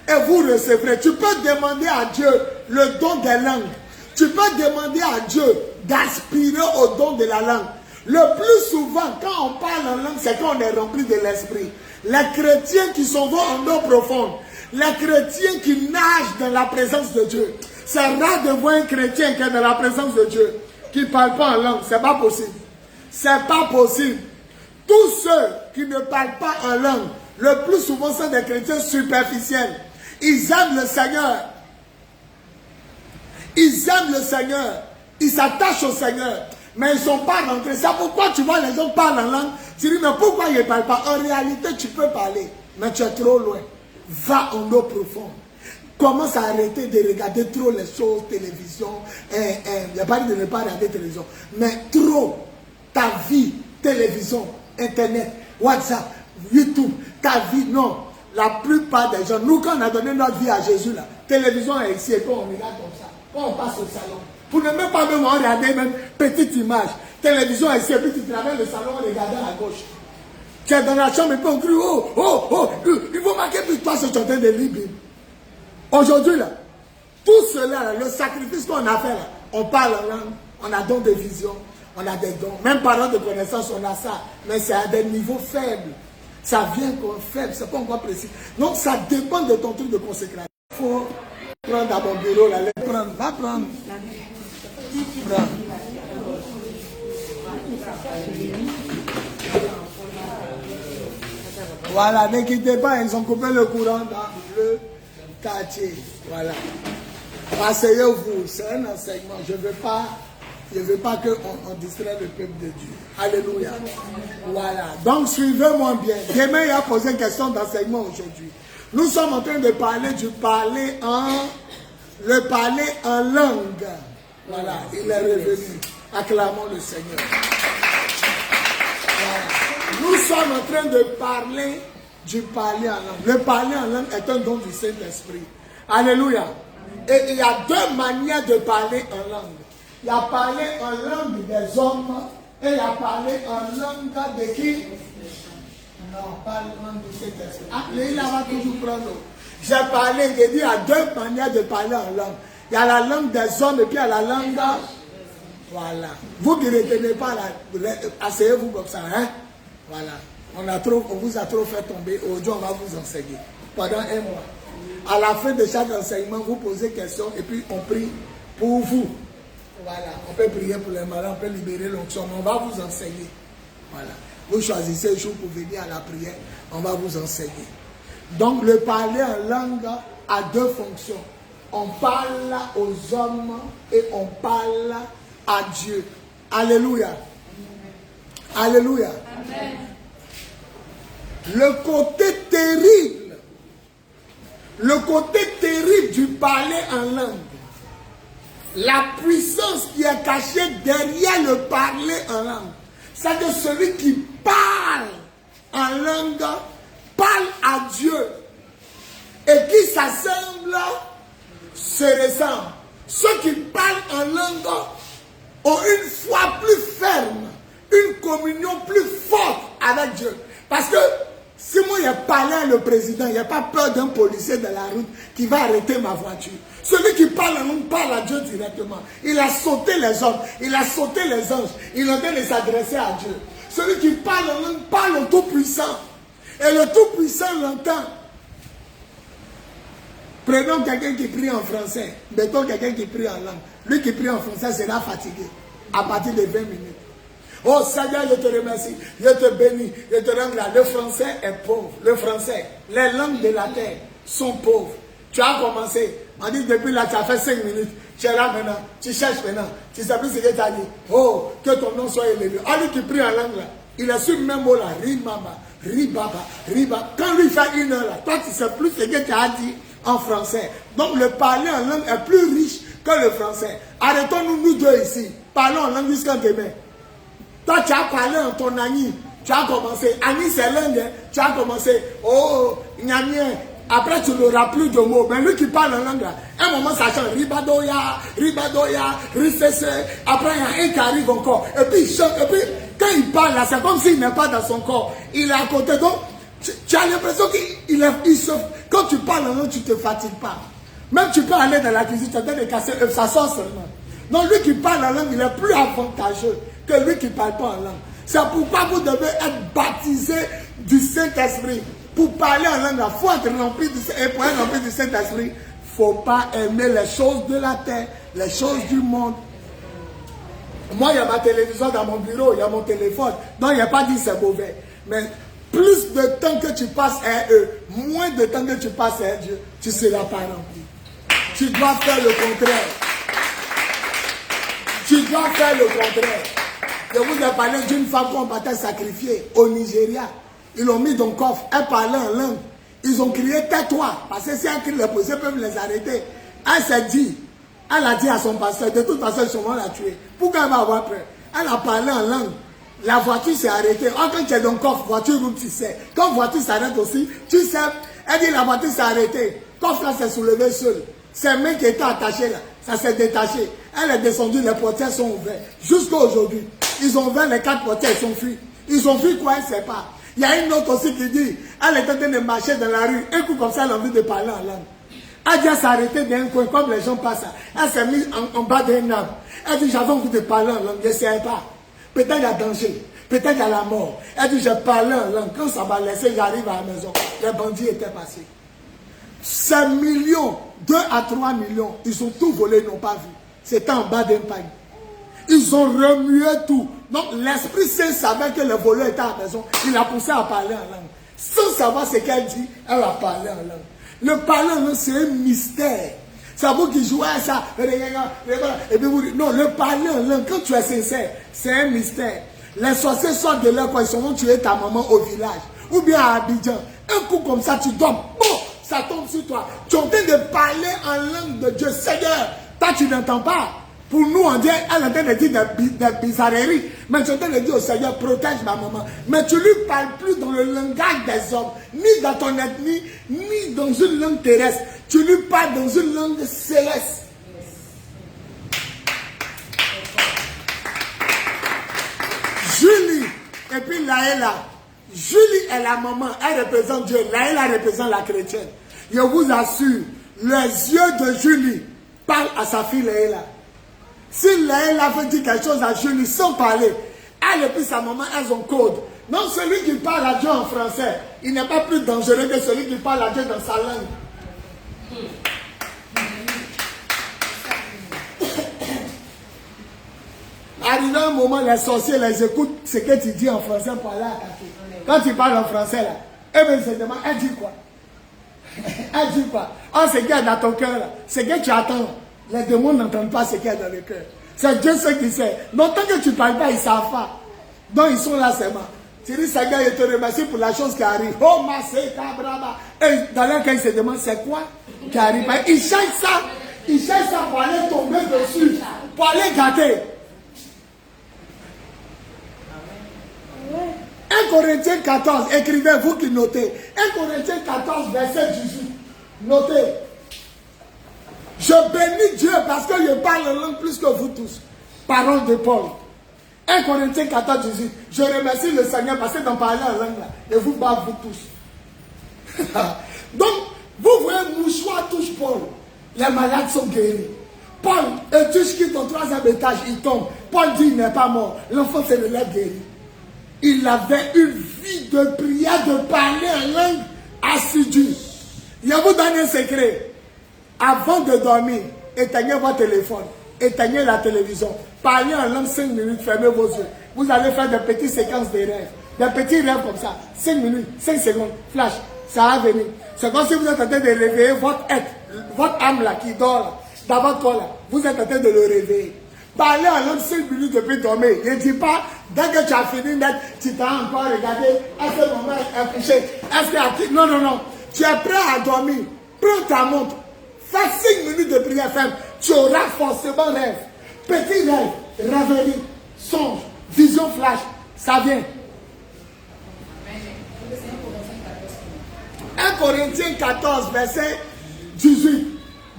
et vous recevrez. Tu peux demander à Dieu le don des langues. Tu peux demander à Dieu d'aspirer au don de la langue. Le plus souvent, quand on parle en langue, c'est quand on est rempli de l'esprit. Les chrétiens qui sont en eau profonde, les chrétiens qui nagent dans la présence de Dieu. C'est rare de voir un chrétien qui est dans la présence de Dieu, qui ne parle pas en langue. C'est pas possible. C'est pas possible. Tous ceux qui ne parlent pas en langue, le plus souvent sont des chrétiens superficiels. Ils aiment le Seigneur. Ils aiment le Seigneur. Ils s'attachent au Seigneur. Mais ils ne sont pas rentrés. C'est pourquoi tu vois les gens parlent en langue. Tu dis, mais pourquoi ils ne parlent pas? En réalité, tu peux parler. Mais tu es trop loin. Va en eau profonde. Commence à arrêter de regarder trop les choses, télévision. Il n'y a pas dit de ne pas regarder télévision. Mais trop. Ta vie, télévision, Internet, WhatsApp, YouTube, ta vie, non. La plupart des gens, nous quand on a donné notre vie à Jésus, là, télévision est ici et puis on regarde comme ça. Quand on passe au salon, pour ne même pas même regarder même petite image, télévision est ici et puis tu traverses le salon en regardant à gauche. Tu es dans la chambre et puis on crie, oh, oh, oh, il faut marquer plus toi ce que tu es en train de lire. Aujourd'hui, là, tout cela, là, le sacrifice qu'on a fait, là, on parle en langue, on a don de vision. On a des dons, même parlant de connaissance, on a ça, mais c'est à des niveaux faibles. Ça vient encore faible, c'est pas encore précis. Donc ça dépend de ton truc de consécration. Il faut prendre à mon bureau, là, va prendre. Prends. Voilà, ne quittez pas, ils ont coupé le courant dans le quartier. Voilà. Asseyez-vous, c'est un enseignement, je ne veux pas qu'on distrait le peuple de Dieu. Alléluia. Voilà. Donc, suivez-moi bien. Demain, il a posé une question d'enseignement aujourd'hui. Nous sommes en train de parler du parler en langue. Voilà. Il est revenu. Acclamons le Seigneur. Voilà. Nous sommes en train de parler du parler en langue. Le parler en langue est un don du Saint-Esprit. Alléluia. Et il y a deux manières de parler en langue. Il a parlé en langue des hommes et il a parlé en langue de qui? Non, pas en langue du Saint-Esprit. Ah, il va toujours prendre. J'ai parlé, j'ai dit, il y a deux manières de parler en langue. Il y a la langue des hommes et puis il y a la langue. Voilà. Vous qui ne retenez pas, asseyez-vous comme ça, hein? Voilà. On vous a trop fait tomber. Aujourd'hui, on va vous enseigner pendant un mois. À la fin de chaque enseignement, vous posez question et puis on prie pour vous. Voilà, on peut prier pour les malades, on peut libérer l'onction, mais on va vous enseigner. Voilà. Vous choisissez le jour pour venir à la prière, on va vous enseigner. Donc, le parler en langue a deux fonctions. On parle aux hommes et on parle à Dieu. Alléluia. Alléluia. Amen. Le côté terrible Le côté terrible du parler en langue. La puissance qui est cachée derrière le parler en langue. C'est que celui qui parle en langue parle à Dieu. Et qui s'assemble se ressemble. Ceux qui parlent en langue ont une foi plus ferme, une communion plus forte avec Dieu. Parce que si moi j'ai parlé à le président, il n'y a pas peur d'un policier de la route qui va arrêter ma voiture. Celui qui parle en langue parle à Dieu directement. Il a sauté les hommes, il a sauté les anges, il est en train de s'adresser à Dieu. Celui qui parle en langue parle au Tout-Puissant. Et le Tout-Puissant l'entend. Prenons quelqu'un qui prie en français. Mettons quelqu'un qui prie en langue. Lui qui prie en français sera fatigué à partir de 20 minutes. Oh Seigneur, je te remercie, je te bénis, je te rends grâce. Le français est pauvre. Le français, les langues de la terre sont pauvres. Tu as commencé, on dit depuis là, tu as fait 5 minutes. Tu es là maintenant, tu cherches maintenant. Tu sais plus ce que tu as dit. Oh, que ton nom soit élevé. Ah, lui qui prie en langue là, il est sur le même mot là, rimama, ribaba, riba. Quand lui fait 1 heure là, toi tu sais plus ce que tu as dit en français. Donc le parler en langue est plus riche que le français. Arrêtons-nous, nous deux ici. Parlons en langue jusqu'à demain. Toi, tu as parlé en ton Ani. Tu as commencé. Ani, c'est langue. Tu as commencé. Oh, gnagné. Après, tu n'auras plus de mots. Mais lui qui parle en langue, là, un moment, ça change. Ribadoya, ribadoya, rissesse. Après, il y a un qui arrive encore. Et puis, il chante. Et puis, quand il parle, là, c'est comme s'il n'est pas dans son corps. Il est à côté. Donc, tu as l'impression qu'il est. Quand tu parles en langue, tu ne te fatigues pas. Même tu peux aller dans la cuisine, tu as de casser. Ça sort seulement. Donc, lui qui parle en langue, il est plus avantageux que lui qui ne parle pas en langue. C'est pourquoi vous devez être baptisé du Saint-Esprit. Pour parler en langue, il faut être rempli du Saint-Esprit. Et pour être rempli du Saint-Esprit, il ne faut pas aimer les choses de la terre, les choses du monde. Moi, il y a ma télévision dans mon bureau, il y a mon téléphone. Donc, il n'y a pas dit c'est mauvais. Mais plus de temps que tu passes à eux, moins de temps que tu passes à Dieu, tu ne seras pas rempli. Tu dois faire le contraire. Tu dois faire le contraire. Je vous ai parlé d'une femme qu'on battait sacrifier au Nigeria. Ils l'ont mis dans le coffre. Elle parlait en langue. Ils ont crié tais-toi. Parce que si elle crie, les policiers peuvent les arrêter. Elle s'est dit, elle a dit à son pasteur, de toute façon, ils vont la tuer. Pourquoi elle va avoir peur? Elle a parlé en langue. La voiture s'est arrêtée. Quand tu es dans le coffre, voiture roule, tu sais. Quand la voiture s'arrête aussi, tu sais. Elle dit la voiture s'est arrêtée. Le coffre là s'est soulevé seul. Ces mains qui étaient attachées là, ça s'est détaché. Elle est descendue, les portières sont ouvertes. Jusqu'à aujourd'hui, ils ont ouvert les 4 portières, ils sont fuis. Ils ont fui quoi, elle ne sait pas. Il y a une autre aussi qui dit, elle était en train de marcher dans la rue, un coup comme ça, elle a envie de parler en langue. Elle dit, elle s'est arrêtée d'un coin, comme les gens passent. Elle s'est mise en bas d'un arbre. Elle dit, j'avais envie de parler en langue, je ne sais pas. Peut-être il y a danger, peut-être il y a la mort. Elle dit, j'ai parlé en langue. Quand ça m'a laissé, j'arrive à la maison. Les bandits étaient passés. 5 millions, 2 à 3 millions, ils ont tout volé, ils n'ont pas vu. C'était en bas d'un panier. Ils ont remué tout. Donc l'Esprit Saint savait que le voleur était à la maison. Il a poussé à parler en langue. Sans savoir ce qu'elle dit, elle a parlé en langue. Le parler en langue, c'est un mystère. C'est vous qui jouez à ça. Et puis vous dites, non, le parler en langue, quand tu es sincère, c'est un mystère. Les sorciers sortent de là quand ils vont tuer ta maman au village. Ou bien à Abidjan. Un coup comme ça, tu tombes. Bon, ça tombe sur toi. Tu es en train de parler en langue de Dieu. Seigneur, toi tu n'entends pas. Pour nous, on dit, elle est en train de dire des bizarreries. Mais tu es en train de dire au Seigneur, protège ma maman. Mais tu ne lui parles plus dans le langage des hommes, ni dans ton ethnie, ni dans une langue terrestre. Tu lui parles dans une langue céleste. Julie, et puis Laëla. Julie est la maman, elle représente Dieu. Laëla représente la chrétienne. Je vous assure, les yeux de Julie parlent à sa fille Laëla. Si Laëla veut dire quelque chose à Julie sans parler, elle et puis sa maman, elles ont code. Donc celui qui parle à Dieu en français, il n'est pas plus dangereux que celui qui parle à Dieu dans sa langue. Arrivé un moment, les sorciers les écoutent ce que tu dis en français pour aller attaquer. Quand tu parles en français là, et bien ils se demandent, elle dit quoi? Elle dit quoi? Oh, ce qu'il y a dans ton cœur là, ce que tu attends. Les démons n'entendent pas ce qu'il y a dans le cœur. C'est Dieu ce qui sait. Donc tant que tu ne parles pas, ils ne savent pas. Donc ils sont là seulement. Tu dis, Seigneur, je te remercie pour la chose qui arrive. Oh, ma c'est brava. Et dans leur cas, il se demande, c'est quoi qui arrive? Il cherche ça. Il cherche ça pour aller tomber dessus. Pour aller gâter. 1 Corinthiens 14, écrivez, vous qui notez. 1 Corinthiens 14, verset 18. Notez. Je bénis Dieu parce que je parle en langue plus que vous tous. Parole de Paul. 1 Corinthiens 14, 18. Je remercie le Seigneur parce que d'en parler en langue là, et vous parlez vous tous. Donc, vous voyez, mouchoir touche Paul. Les malades sont guéris. Paul, un touche qui est au 3e étage, il tombe. Paul dit, il n'est pas mort. L'enfant se relève guéri. Il avait une vie de prière, de parler en langue assidue. Je vous donne un secret. Avant de dormir, éteignez votre téléphone, éteignez la télévision, parlez en langue 5 minutes, fermez vos yeux. Vous allez faire des petites séquences de rêves. Des petits rêves comme ça. 5 minutes, 5 secondes, flash, ça va venir. C'est comme si vous êtes en train de réveiller votre être, votre âme là qui dort là, dans votre corps là. Vous êtes en train de le réveiller. Parlez en langue 5 minutes depuis dormir. Ne dis pas, dès que tu as fini d'être, tu t'as encore regardé, est-ce que mon mère est couché, est-ce qu'il y a... Non, non, non. Tu es prêt à dormir. Prends ta montre. Fais 5 minutes de prière ferme. Tu auras forcément rêve. Petit rêve, rêverie, songe, vision flash. Ça vient. 1 Corinthiens 14, verset 18.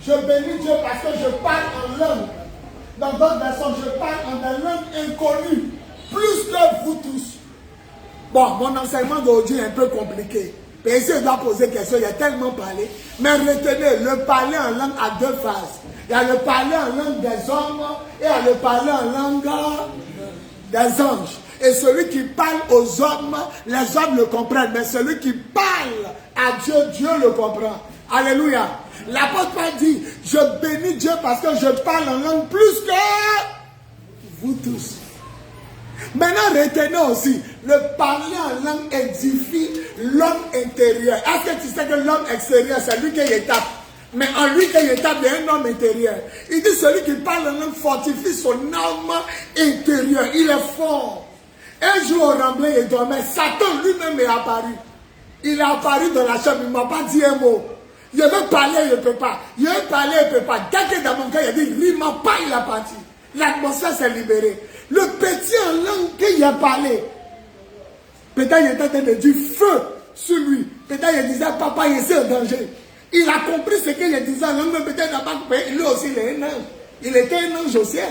Je bénis Dieu parce que je parle en langue. Dans d'autres versions, je parle en une langue inconnue. Plus que vous tous. Bon, mon enseignement d'aujourd'hui est un peu compliqué. Mais ici, je dois poser question. Il y a tellement parlé. Mais retenez, le parler en langue a 2 phases. Il y a le parler en langue des hommes et il y a le parler en langue des anges. Et celui qui parle aux hommes, les hommes le comprennent. Mais celui qui parle à Dieu, Dieu le comprend. Alléluia. L'apôtre Paul dit, je bénis Dieu parce que je parle en langue plus que vous tous. Maintenant, retenez aussi, le parler en langue édifie l'homme intérieur. Est-ce que tu sais que l'homme extérieur, c'est lui qui est tape? Mais en lui qui est tape, il y a un homme intérieur. Il dit, celui qui parle en langue fortifie son âme intérieure. Il est fort. Un jour au remblai, il dormait. Satan lui-même est apparu. Il est apparu dans la chambre, il ne m'a pas dit un mot. Je veux parler, il ne peut pas. Je veux parler, il ne peut pas. Dès que dans mon cœur, il a dit, il ne m'a pas, il a parti. L'atmosphère s'est libérée. Le petit en langue qu'il a parlé, peut-être il était en train de dire feu sur lui. Peut-être il disait, papa, il est en danger. Il a compris ce qu'il disait en langue, mais peut-être il n'a pas compris. Lui aussi, il est un ange. Il était un ange au ciel.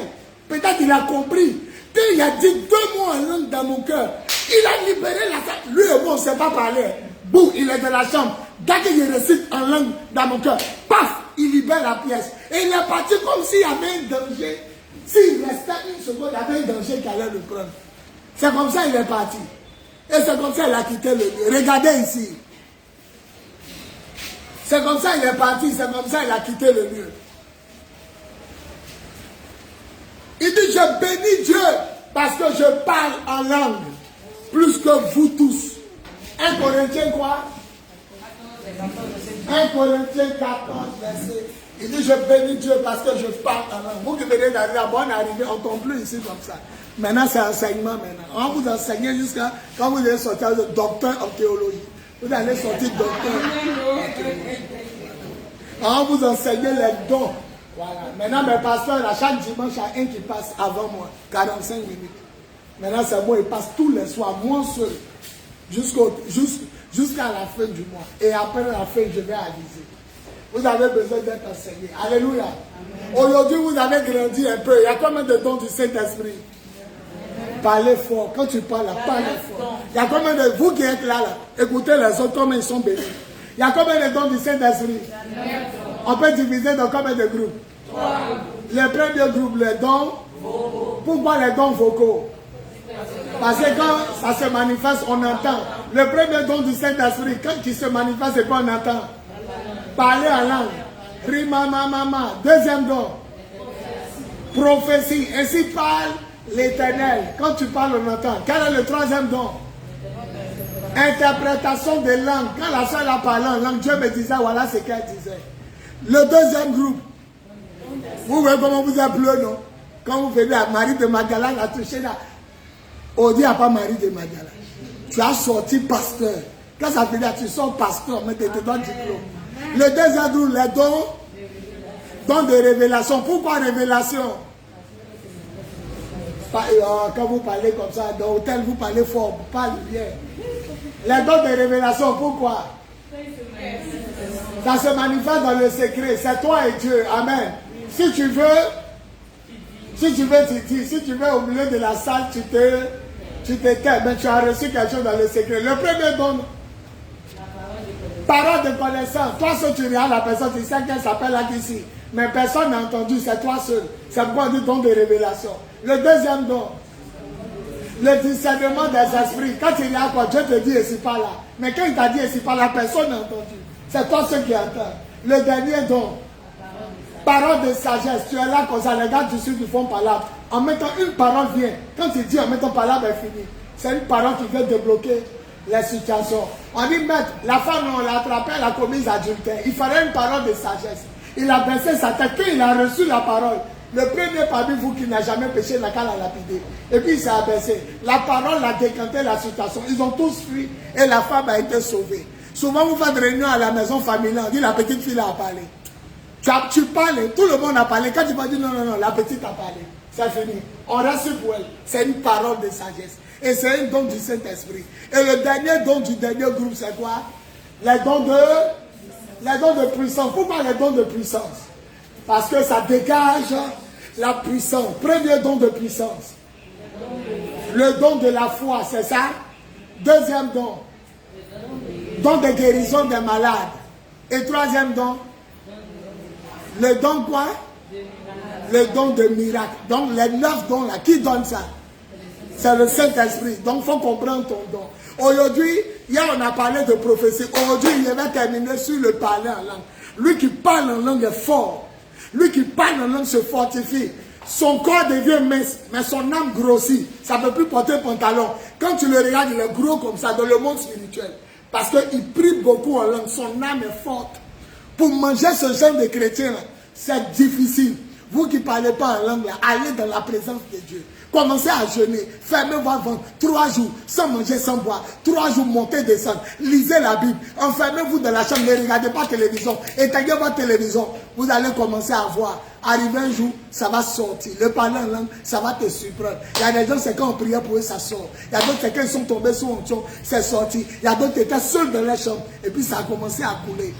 Peut-être il a compris. Puis il a dit 2 mots en langue dans mon cœur. Il a libéré la tête. Lui et moi, on ne sait pas parler. Boum, il est dans la chambre. Dès qu'il récite en langue dans mon cœur, paf, il libère la pièce. Et il est parti comme s'il y avait un danger. S'il restait 1 seconde, il y avait un danger qui allait le prendre. C'est comme ça qu'il est parti. Et c'est comme ça qu'il a quitté le lieu. Regardez ici. C'est comme ça qu'il est parti, c'est comme ça qu'il a quitté le lieu. Il dit, je bénis Dieu parce que je parle en langue plus que vous tous. 1 Corinthiens quoi? 1 Corinthiens 14, verset. Il dit, je bénis Dieu parce que je parle en langue. Vous qui venez d'arriver à bonne arrivée, on ne tombe plus ici comme ça. Maintenant, c'est enseignement maintenant. On va vous enseigner jusqu'à quand vous allez sortir de docteur en théologie. Vous allez sortir docteur en théologie. On va vous enseigner les dons. Voilà. Maintenant, mes pasteurs, à chaque dimanche, il y a un qui passe avant moi, 45 minutes. Maintenant, c'est moi, il passe tous les soirs, moi seul, jusqu'à la fin du mois. Et après la fin, je vais aviser. Vous avez besoin d'être enseigné. Alléluia. Aujourd'hui, vous avez grandi un peu. Il y a combien de dons du Saint-Esprit? Parlez fort. Quand tu parles, parlez fort. Il y a combien de vous qui êtes là, écoutez les autres, comment ils sont bénis. Il y a combien de dons du Saint-Esprit? On peut diviser dans combien de groupes? 3. Les premiers groupes, les dons. Pourquoi les dons vocaux? Parce que quand ça se manifeste, on entend. Le premier don du Saint-Esprit, quand il se manifeste, c'est quoi on entend? Parler en langue. Rima, mama. Deuxième don. Prophétie. Ainsi parle l'Éternel. Quand tu parles, on entend. Quel est le troisième don? Interprétation des langues. Quand la soeur a parlé en langue, Dieu me disait, voilà ce qu'elle disait. Le deuxième groupe. Vous voyez comment vous êtes bleu, non? Quand vous venez à Marie de Magdala, la toucher là. On dit, il n'y a pas Marie de Magdala. Tu as sorti pasteur. Qu'est-ce que ça veut dire? Tu sors pasteur, mais tu te donnes diplôme. Le deuxième groupe, les dons de révélation. Pourquoi révélation? Quand vous parlez comme ça, dans l'hôtel, vous parlez fort, vous parlez bien. Les dons de révélation, pourquoi? Ça se manifeste dans le secret. C'est toi et Dieu. Amen. Si tu veux, tu dis. Si tu veux au milieu de la salle, tu te tais. Mais tu as reçu quelque chose dans le secret. Le premier don, parole de connaissance. Toi seul, tu regardes la personne, tu sais qu'elle s'appelle là ici. Mais personne n'a entendu, c'est toi seul. C'est pourquoi on dit don de révélation. Le deuxième don, le discernement des esprits. Quand il y a quoi, Dieu te dit, et c'est pas là. Mais quand il t'a dit, et c'est pas là, personne n'a entendu. C'est toi seul qui entend. Le dernier don, parole de sagesse. Tu es là comme ça, les gars du sud ils font palabre. En mettant une parole vient. Quand il dit en mettant palabre est fini. C'est une parole qui vient débloquer les situations. On dit, maître, la femme, on l'a attrapée, elle a commis adultère. Il fallait une parole de sagesse. Il a baissé sa tête. Quand il a reçu la parole, le premier parmi vous qui n'a jamais péché n'a qu'à la lapider. Et puis il s'est abaissé. La parole a décanté la situation. Ils ont tous fui et la femme a été sauvée. Souvent vous faites réunion à la maison familiale. On dit la petite fille a parlé. Tu parles, tout le monde a parlé. Quand tu vas dire non, la petite a parlé. C'est fini. On reste pour elle. C'est une parole de sagesse. Et c'est un don du Saint-Esprit. Et le dernier don du dernier groupe, c'est quoi? Les dons de puissance. Pourquoi les dons de puissance? Parce que ça dégage la puissance. Premier don de puissance. Le don de la foi, c'est ça? Deuxième don. Don de guérison des malades. Et troisième don. Le don quoi? Le don de miracle. Donc les 9 dons là, qui donne ça? C'est le Saint-Esprit. Donc il faut comprendre ton don. Aujourd'hui, hier on a parlé de prophétie. Aujourd'hui, il va terminer sur le parler en langue. Lui qui parle en langue est fort. Lui qui parle en langue se fortifie. Son corps devient mince, mais son âme grossit. Ça ne peut plus porter pantalon. Quand tu le regardes, il est gros comme ça dans le monde spirituel. Parce qu'il prie beaucoup en langue. Son âme est forte. Pour manger ce genre de chrétien, c'est difficile. Vous qui ne parlez pas en langue, allez dans la présence de Dieu. Commencez à jeûner. Fermez votre ventre 3 jours, sans manger, sans boire. 3 jours, montez, descendre. Lisez la Bible. Enfermez-vous dans la chambre. Ne regardez pas la télévision. Éteignez votre télévision. Vous allez commencer à voir. Arrivé un jour, ça va sortir. Le parler en langue, ça va te surprendre. Il y a des gens, c'est quand on priait pour eux, ça sort. Il y a d'autres, c'est quand ils sont tombés sur un tronc, c'est sorti. Il y a d'autres qui étaient seuls dans la chambre. Et puis ça a commencé à couler.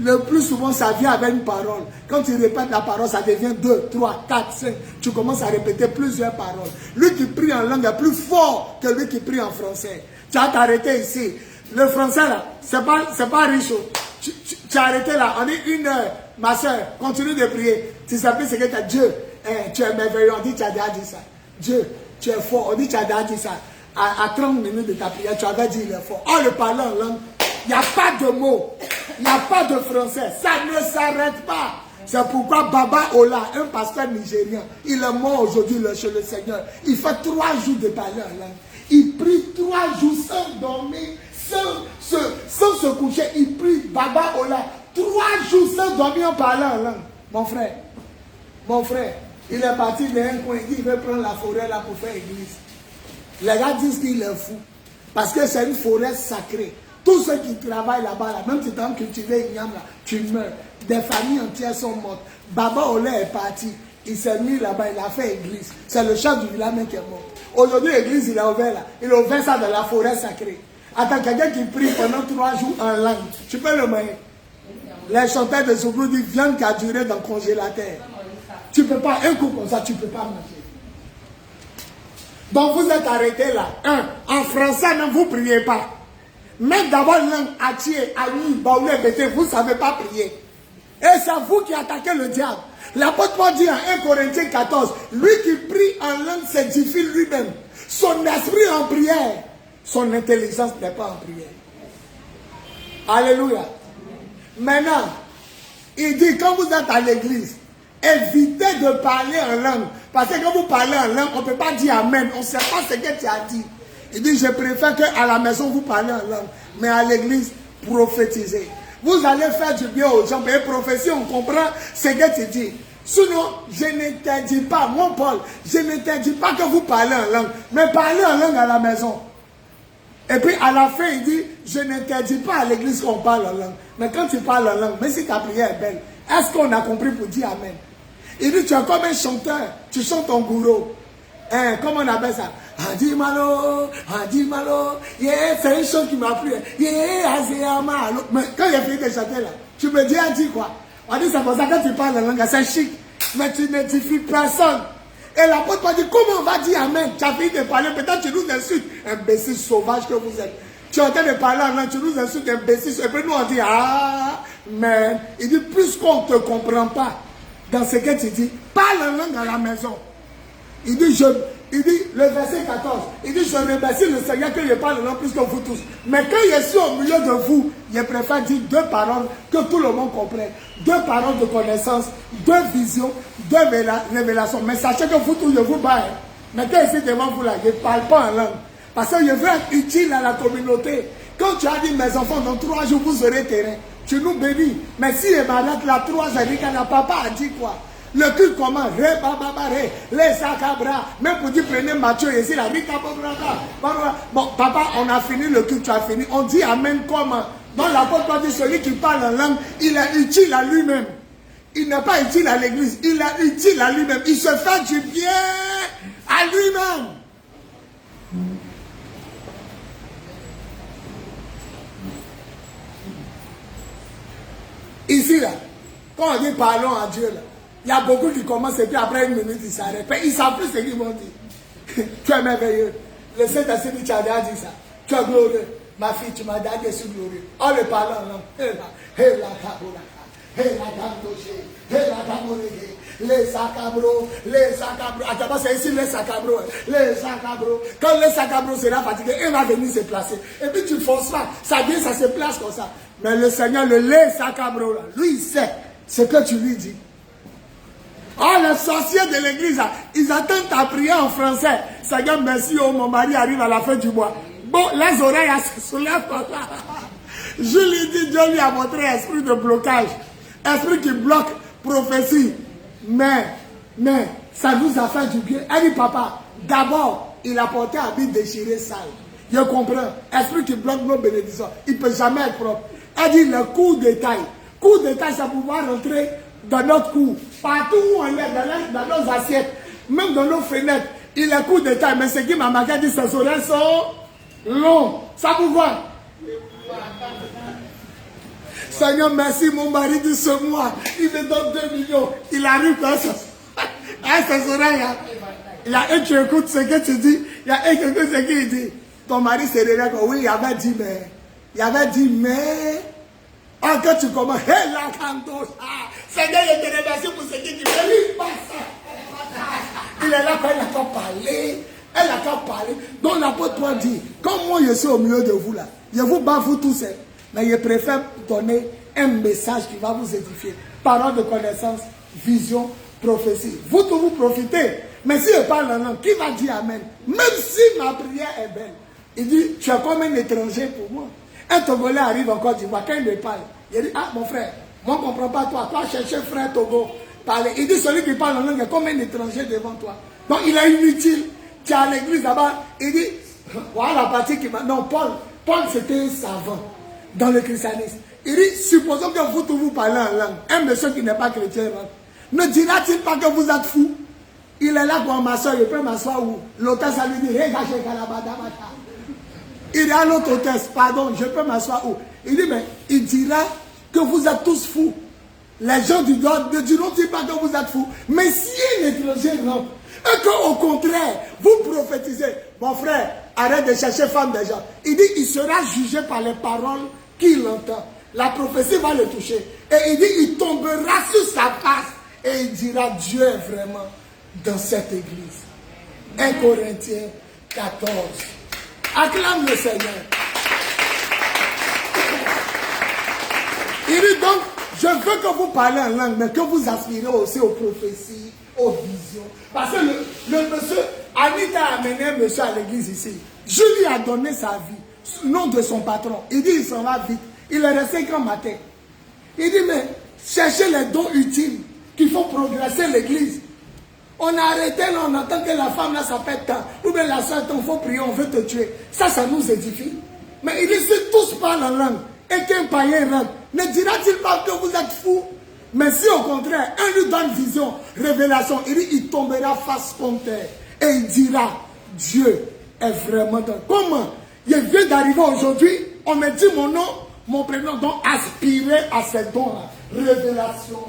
Le plus souvent, ça vient avec une parole. Quand tu répètes la parole, ça devient 2, 3, 4, 5. Tu commences à répéter plusieurs paroles. Lui qui prie en langue est plus fort que lui qui prie en français. Tu as t'arrêté ici. Le français, là, c'est pas riche. Tu as arrêté là. On dit 1 heure. Ma soeur, continue de prier. Tu sais plus ce que tu as. Dieu, tu es merveilleux. On dit tu as déjà dit ça. Dieu, tu es fort. On dit tu as déjà dit ça. À 30 minutes de ta prière, tu avais dit il est fort. En le parlant en langue, il n'y a pas de mots. Il n'y a pas de français. Ça ne s'arrête pas. C'est pourquoi Baba Ola, un pasteur nigérien, il est mort aujourd'hui chez le Seigneur. Il fait 3 jours de parler en langue. Il prie 3 jours sans dormir, sans se coucher. Il prie Baba Ola 3 jours sans dormir en parlant en langue. Mon frère, il est parti d'un coin. Il dit il veut prendre la forêt là pour faire église. Les gars disent qu'il est fou. Parce que c'est une forêt sacrée. Tous ceux qui travaillent là-bas, là, même si tu as cultivé une yam là, tu meurs. Des familles entières sont mortes. Baba Olé est parti. Il s'est mis là-bas, il a fait église. C'est le chef du village qui est mort. Aujourd'hui, l'église, il a ouvert là. Il a ouvert ça dans la forêt sacrée. Attends, quelqu'un qui prie pendant 3 jours en langue, tu peux le manger. Les chanteurs de Zouglou disent viande qui a duré dans le congélateur. Tu ne peux pas, un coup comme ça, tu ne peux pas manger. Donc vous êtes arrêtés là. En français, non, vous ne priez pas. Mais d'abord, langue Atié, Aïe, Baoulé, Bété, vous ne savez pas prier. Et c'est vous qui attaquez le diable. L'apôtre Paul dit en 1 Corinthiens 14, lui qui prie en langue s'édifie lui-même. Son esprit en prière, son intelligence n'est pas en prière. Alléluia. Maintenant, il dit, quand vous êtes à l'église, évitez de parler en langue. Parce que quand vous parlez en langue, on ne peut pas dire Amen. On ne sait pas ce que tu as dit. Il dit, je préfère qu'à la maison, vous parlez en langue. Mais à l'église, prophétisez. Vous allez faire du bien aux gens. Mais prophétie, on comprend ce que tu dis. Sinon, je ne t'interdis pas, mon Paul, je ne t'interdis pas que vous parlez en langue. Mais parlez en langue à la maison. Et puis à la fin, il dit, je n'interdis pas à l'église qu'on parle en langue. Mais quand tu parles en langue, même si ta prière est belle, est-ce qu'on a compris pour dire Amen? Il dit, tu es comme un chanteur, tu chantes ton gourou. Hein, comment on appelle ça? Adi malo, yeah, c'est un chant qui m'a plu. Yeah, azéama. Mais quand il a fini de chanter là, tu me dis, Adi quoi? On dit, c'est pour ça que quand tu parles en langue, c'est chic. Mais tu n'édifies personne. Et l'apôtre m'a dit, comment on va dire Amen? Tu as fini de parler, peut-être tu nous insultes. Imbécile sauvage que vous êtes. Tu es en train de parler en langue, tu nous insultes, imbécile. Et puis nous on dit, ah, mais il dit, puisqu'on ne te comprend pas dans ce que tu dis, parle en langue à la maison. Il dit, le verset 14, il dit, je remercie le Seigneur que je parle en langue plus que vous tous. Mais quand je suis au milieu de vous, je préfère dire 2 paroles que tout le monde comprenne. 2 paroles de connaissance, 2 visions, 2 révélations. Mais sachez que vous tous, je vous bats. Mais quand je suis devant vous là, je ne parle pas en langue. Parce que je veux être utile à la communauté. Quand tu as dit, mes enfants, dans 3 jours, vous serez terrain. Tu nous bénis. Mais si les malades, là, 3 jours, papa a dit quoi? Le culte comment? Les sacabras. Même pour dire, prenez Matthieu ici, la vie. Bon, papa, on a fini le culte, tu as fini. On dit Amen comment? Dans l'apôtre dit, celui qui parle en langue, il est utile à lui-même. Il n'est pas utile à l'église, il est utile à lui-même. Il se fait du bien à lui-même. Ici, là, quand on dit parlons à Dieu, là, il y a beaucoup qui commencent et puis après 1 minute, ils s'arrêtent. Ils ne savent plus ce qu'ils vont dire. Tu es merveilleux. Le Saint-Esprit, tu as déjà dit ça. Tu es glorieux. Ma fille, tu m'as dit que je suis glorieux. On le parle en langue. Les sacabros. Attends, c'est ici les sacabros. Les sacabros. Quand les sacabros sera fatigué, il va venir se placer. Et puis tu forces pas. Ça vient, ça se place comme ça. Mais le Seigneur, les sacabros, là, lui, il sait ce que tu lui dis. Oh, les sorciers de l'église, ils attendent ta prière en français. Seigneur, merci, oh, mon mari arrive à la fin du mois. Bon, les oreilles, elles se soulèvent. Je lui dis, Dieu lui a montré esprit de blocage. Esprit qui bloque prophétie. Mais, ça nous a fait du bien. Elle dit, papa, d'abord, il a porté un habit déchiré sale. Je comprends. Esprit qui bloque nos bénédictions. Il ne peut jamais être propre. Elle dit, le coup de taille. Coup de taille, ça pouvoir rentrer dans notre cou. Partout où on est, dans nos assiettes, même dans nos fenêtres, il est coup de taille. Mais ce qui m'a marqué, dit, ses oreilles sont longs. Ça vous voit? Seigneur, merci, mon mari dit ce mois, il me donne 2 millions. Il arrive dans ses oreilles. Il y a un qui écoute ce que tu dis, il y a un qui écoute ce qu'il dit. Ton mari se réveille, oui, il avait dit, mais. Il avait dit, mais. Quand tu commences, hé, la canto, Seigneur, je te remercie pour ce qu'il dit. Il est là quand il a qu'à parler. Elle a qu'à parler. Donc l'apôtre dit, comme moi je suis au milieu de vous là, je vous bats vous tous, mais je préfère donner un message qui va vous édifier. Parole de connaissance, vision, prophétie. Vous tous vous profitez. Mais si je parle en langue, qui va dire Amen? Même si ma prière est belle. Il dit, tu es comme un étranger pour moi. Un Togolais arrive en Côte d'Ivoire, quand il me parle, il dit, ah mon frère, moi je ne comprends pas toi, toi chercher frère Togo, parler. Il dit, celui qui parle en langue est comme un étranger devant toi. Donc il est inutile. Tu es à l'église là-bas, il dit, voilà la partie qui m'a... Non, Paul c'était un savant dans le christianisme. Il dit, supposons que vous tous vous parlez en langue, un monsieur qui n'est pas chrétien, ne dira-t-il pas que vous êtes fou? Il est là pour m'asseoir, il peut m'asseoir où? L'hôtesse, ça lui dit, regarde, il dit à l'autre hôtesse, pardon, je peux m'asseoir où? Il dit, mais il dira que vous êtes tous fous. Les gens du God ne diront-ils pas que vous êtes fous? Mais si un étranger rentre, et qu'au contraire, vous prophétisez, mon frère, arrête de chercher femme des gens. Il dit, il sera jugé par les paroles qu'il entend. La prophétie va le toucher. Et il dit, il tombera sur sa face. Et il dira, Dieu est vraiment dans cette église. 1 Corinthiens 14. Acclame le Seigneur. Il dit donc, je veux que vous parlez en langue, mais que vous aspirez aussi aux prophéties, aux visions. Parce que le monsieur, Anita a amené un monsieur à l'église ici. Je lui ai donné sa vie, nom de son patron. Il dit, il s'en va vite. Il est resté grand matin. Il dit, mais cherchez les dons utiles qui font progresser l'église. On a arrêté, là, on entend que la femme là s'appelle tant. Ou bien la soeur, il faut prier, on veut te tuer. Ça nous édifie. Mais il dit, si tous parlent en langue et qu'un païen rentre, ne dira-t-il pas que vous êtes fous? Mais si au contraire, un lui donne vision, révélation, il dit, il tombera face contre terre. Et il dira, Dieu est vraiment dans. Comment? Il vient d'arriver aujourd'hui, on me dit mon nom, mon prénom, donc aspirer à ces dons-là. Révélation,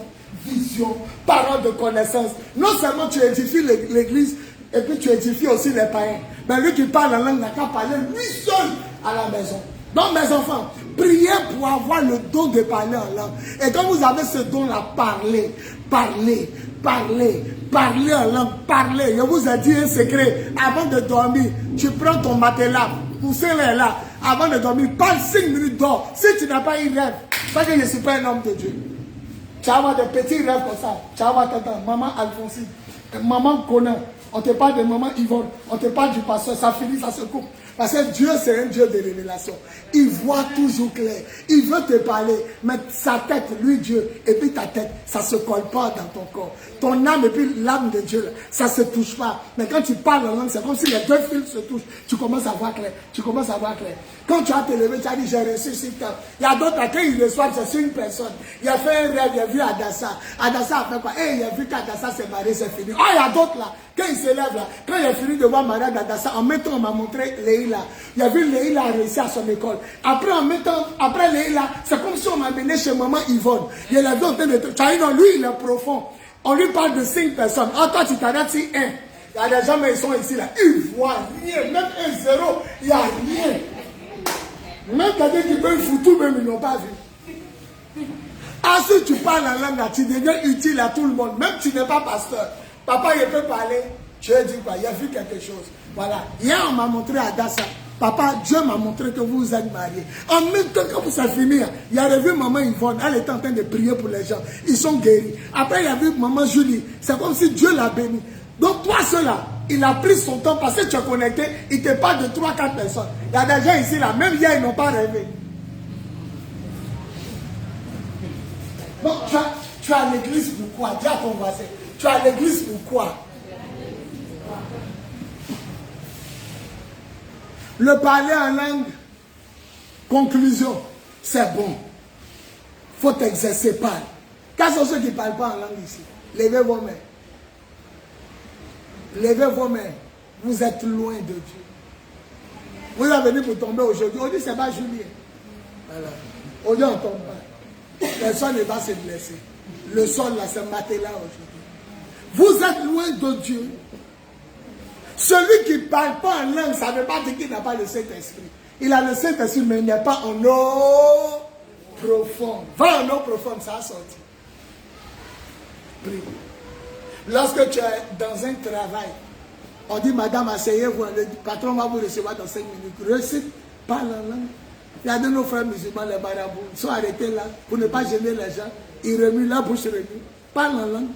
vision, parole de connaissance. Non seulement tu édifies l'église, et puis tu édifies aussi les païens. Mais lui qui parle en langue n'a qu'à parler lui seul à la maison. Donc mes enfants, priez pour avoir le don de parler en langue. Et quand vous avez ce don-là, parlez, parlez, parlez, parlez en langue, parlez. Je vous ai dit un secret. Avant de dormir, tu prends ton matelas, poussez-le là. Avant de dormir, parle 5 minutes d'or. Si tu n'as pas eu rêve, parce que je ne suis pas un homme de Dieu. Tu vas avoir des petits rêves comme ça. Tu vas avoir maman Alphonsine, maman Conan. On te parle de maman Yvonne, on te parle du pasteur, ça finit, ça se coupe. Parce que Dieu, c'est un Dieu de révélation. Il voit toujours clair. Il veut te parler, mais sa tête, lui Dieu, et puis ta tête, ça ne se colle pas dans ton corps. Ton âme et puis l'âme de Dieu, là, ça ne se touche pas. Mais quand tu parles en langue, c'est comme si les deux fils se touchent. Tu commences à voir clair. Tu commences à voir clair. Quand tu as te levé, tu as dit, j'ai reçu ce temps. Il y a d'autres, quand ils reçoivent, c'est sur une personne. Il a fait un rêve, il a vu Adassa. Adassa a fait quoi? Et il a vu qu'Adassa s'est marié, c'est fini. Oh, il y a d'autres là. Quand il se lève là, quand il a fini de voir Maria Adassa, en mettant, on m'a montré Leïla. Il a vu Leïla réussi à son école. Après, après Leïla, c'est comme si on m'a amené chez maman Yvonne. Il a vu en train de. Tu as dit, non, lui, il est profond. On lui parle de 5 personnes. Oh, toi, tu t'arrêtes sur 1. Il y a des gens, mais ils sont ici là. Ils ne voient rien. Même un 0, il n'y a rien. Même quelqu'un qui peut foutre, même ils n'ont pas vu. Ah, si tu parles en langue, tu deviens utile à tout le monde. Même si tu n'es pas pasteur. Papa, il peut parler. Tu as dit quoi? Il a vu quelque chose. Voilà. Hier, on m'a montré à Dassa. Papa, Dieu m'a montré que vous êtes mariés. En même temps, quand vous avez fini, il a revu maman Yvonne. Elle était en train de prier pour les gens. Ils sont guéris. Après, il a vu maman Julie. C'est comme si Dieu l'a béni. Donc, toi, cela, il a pris son temps parce que tu es connecté. Il te parle de 3-4 personnes. Il y a des gens ici, là. Même hier, ils n'ont pas rêvé. Donc, tu as l'église pour quoi? Dis à ton voisin. Tu as l'église pour quoi? Le parler en langue, conclusion, c'est bon. Il faut t'exercer, parle. Quels sont ceux qui ne parlent pas en langue ici? Levez vos mains. Levez vos mains. Vous êtes loin de Dieu. Vous êtes venu pour tomber aujourd'hui. On dit c'est pas Julien. Voilà. Aujourd'hui on ne tombe pas. Personne ne va se blesser. Le sol là, c'est matelas aujourd'hui. Vous êtes loin de Dieu. Celui qui ne parle pas en langue, ça ne veut pas dire qu'il n'a pas le Saint-Esprit. Il a le Saint-Esprit, mais il n'est pas en eau profonde. Va en eau profonde, ça a sorti. Prie. Lorsque tu es dans un travail, on dit, madame, asseyez-vous, le patron va vous recevoir dans 5 minutes. Récite, parle en langue. Il y a de nos frères musulmans, les marabouts, ils sont arrêtés là pour ne pas gêner les gens. Ils remuent la bouche remue. Parle en langue.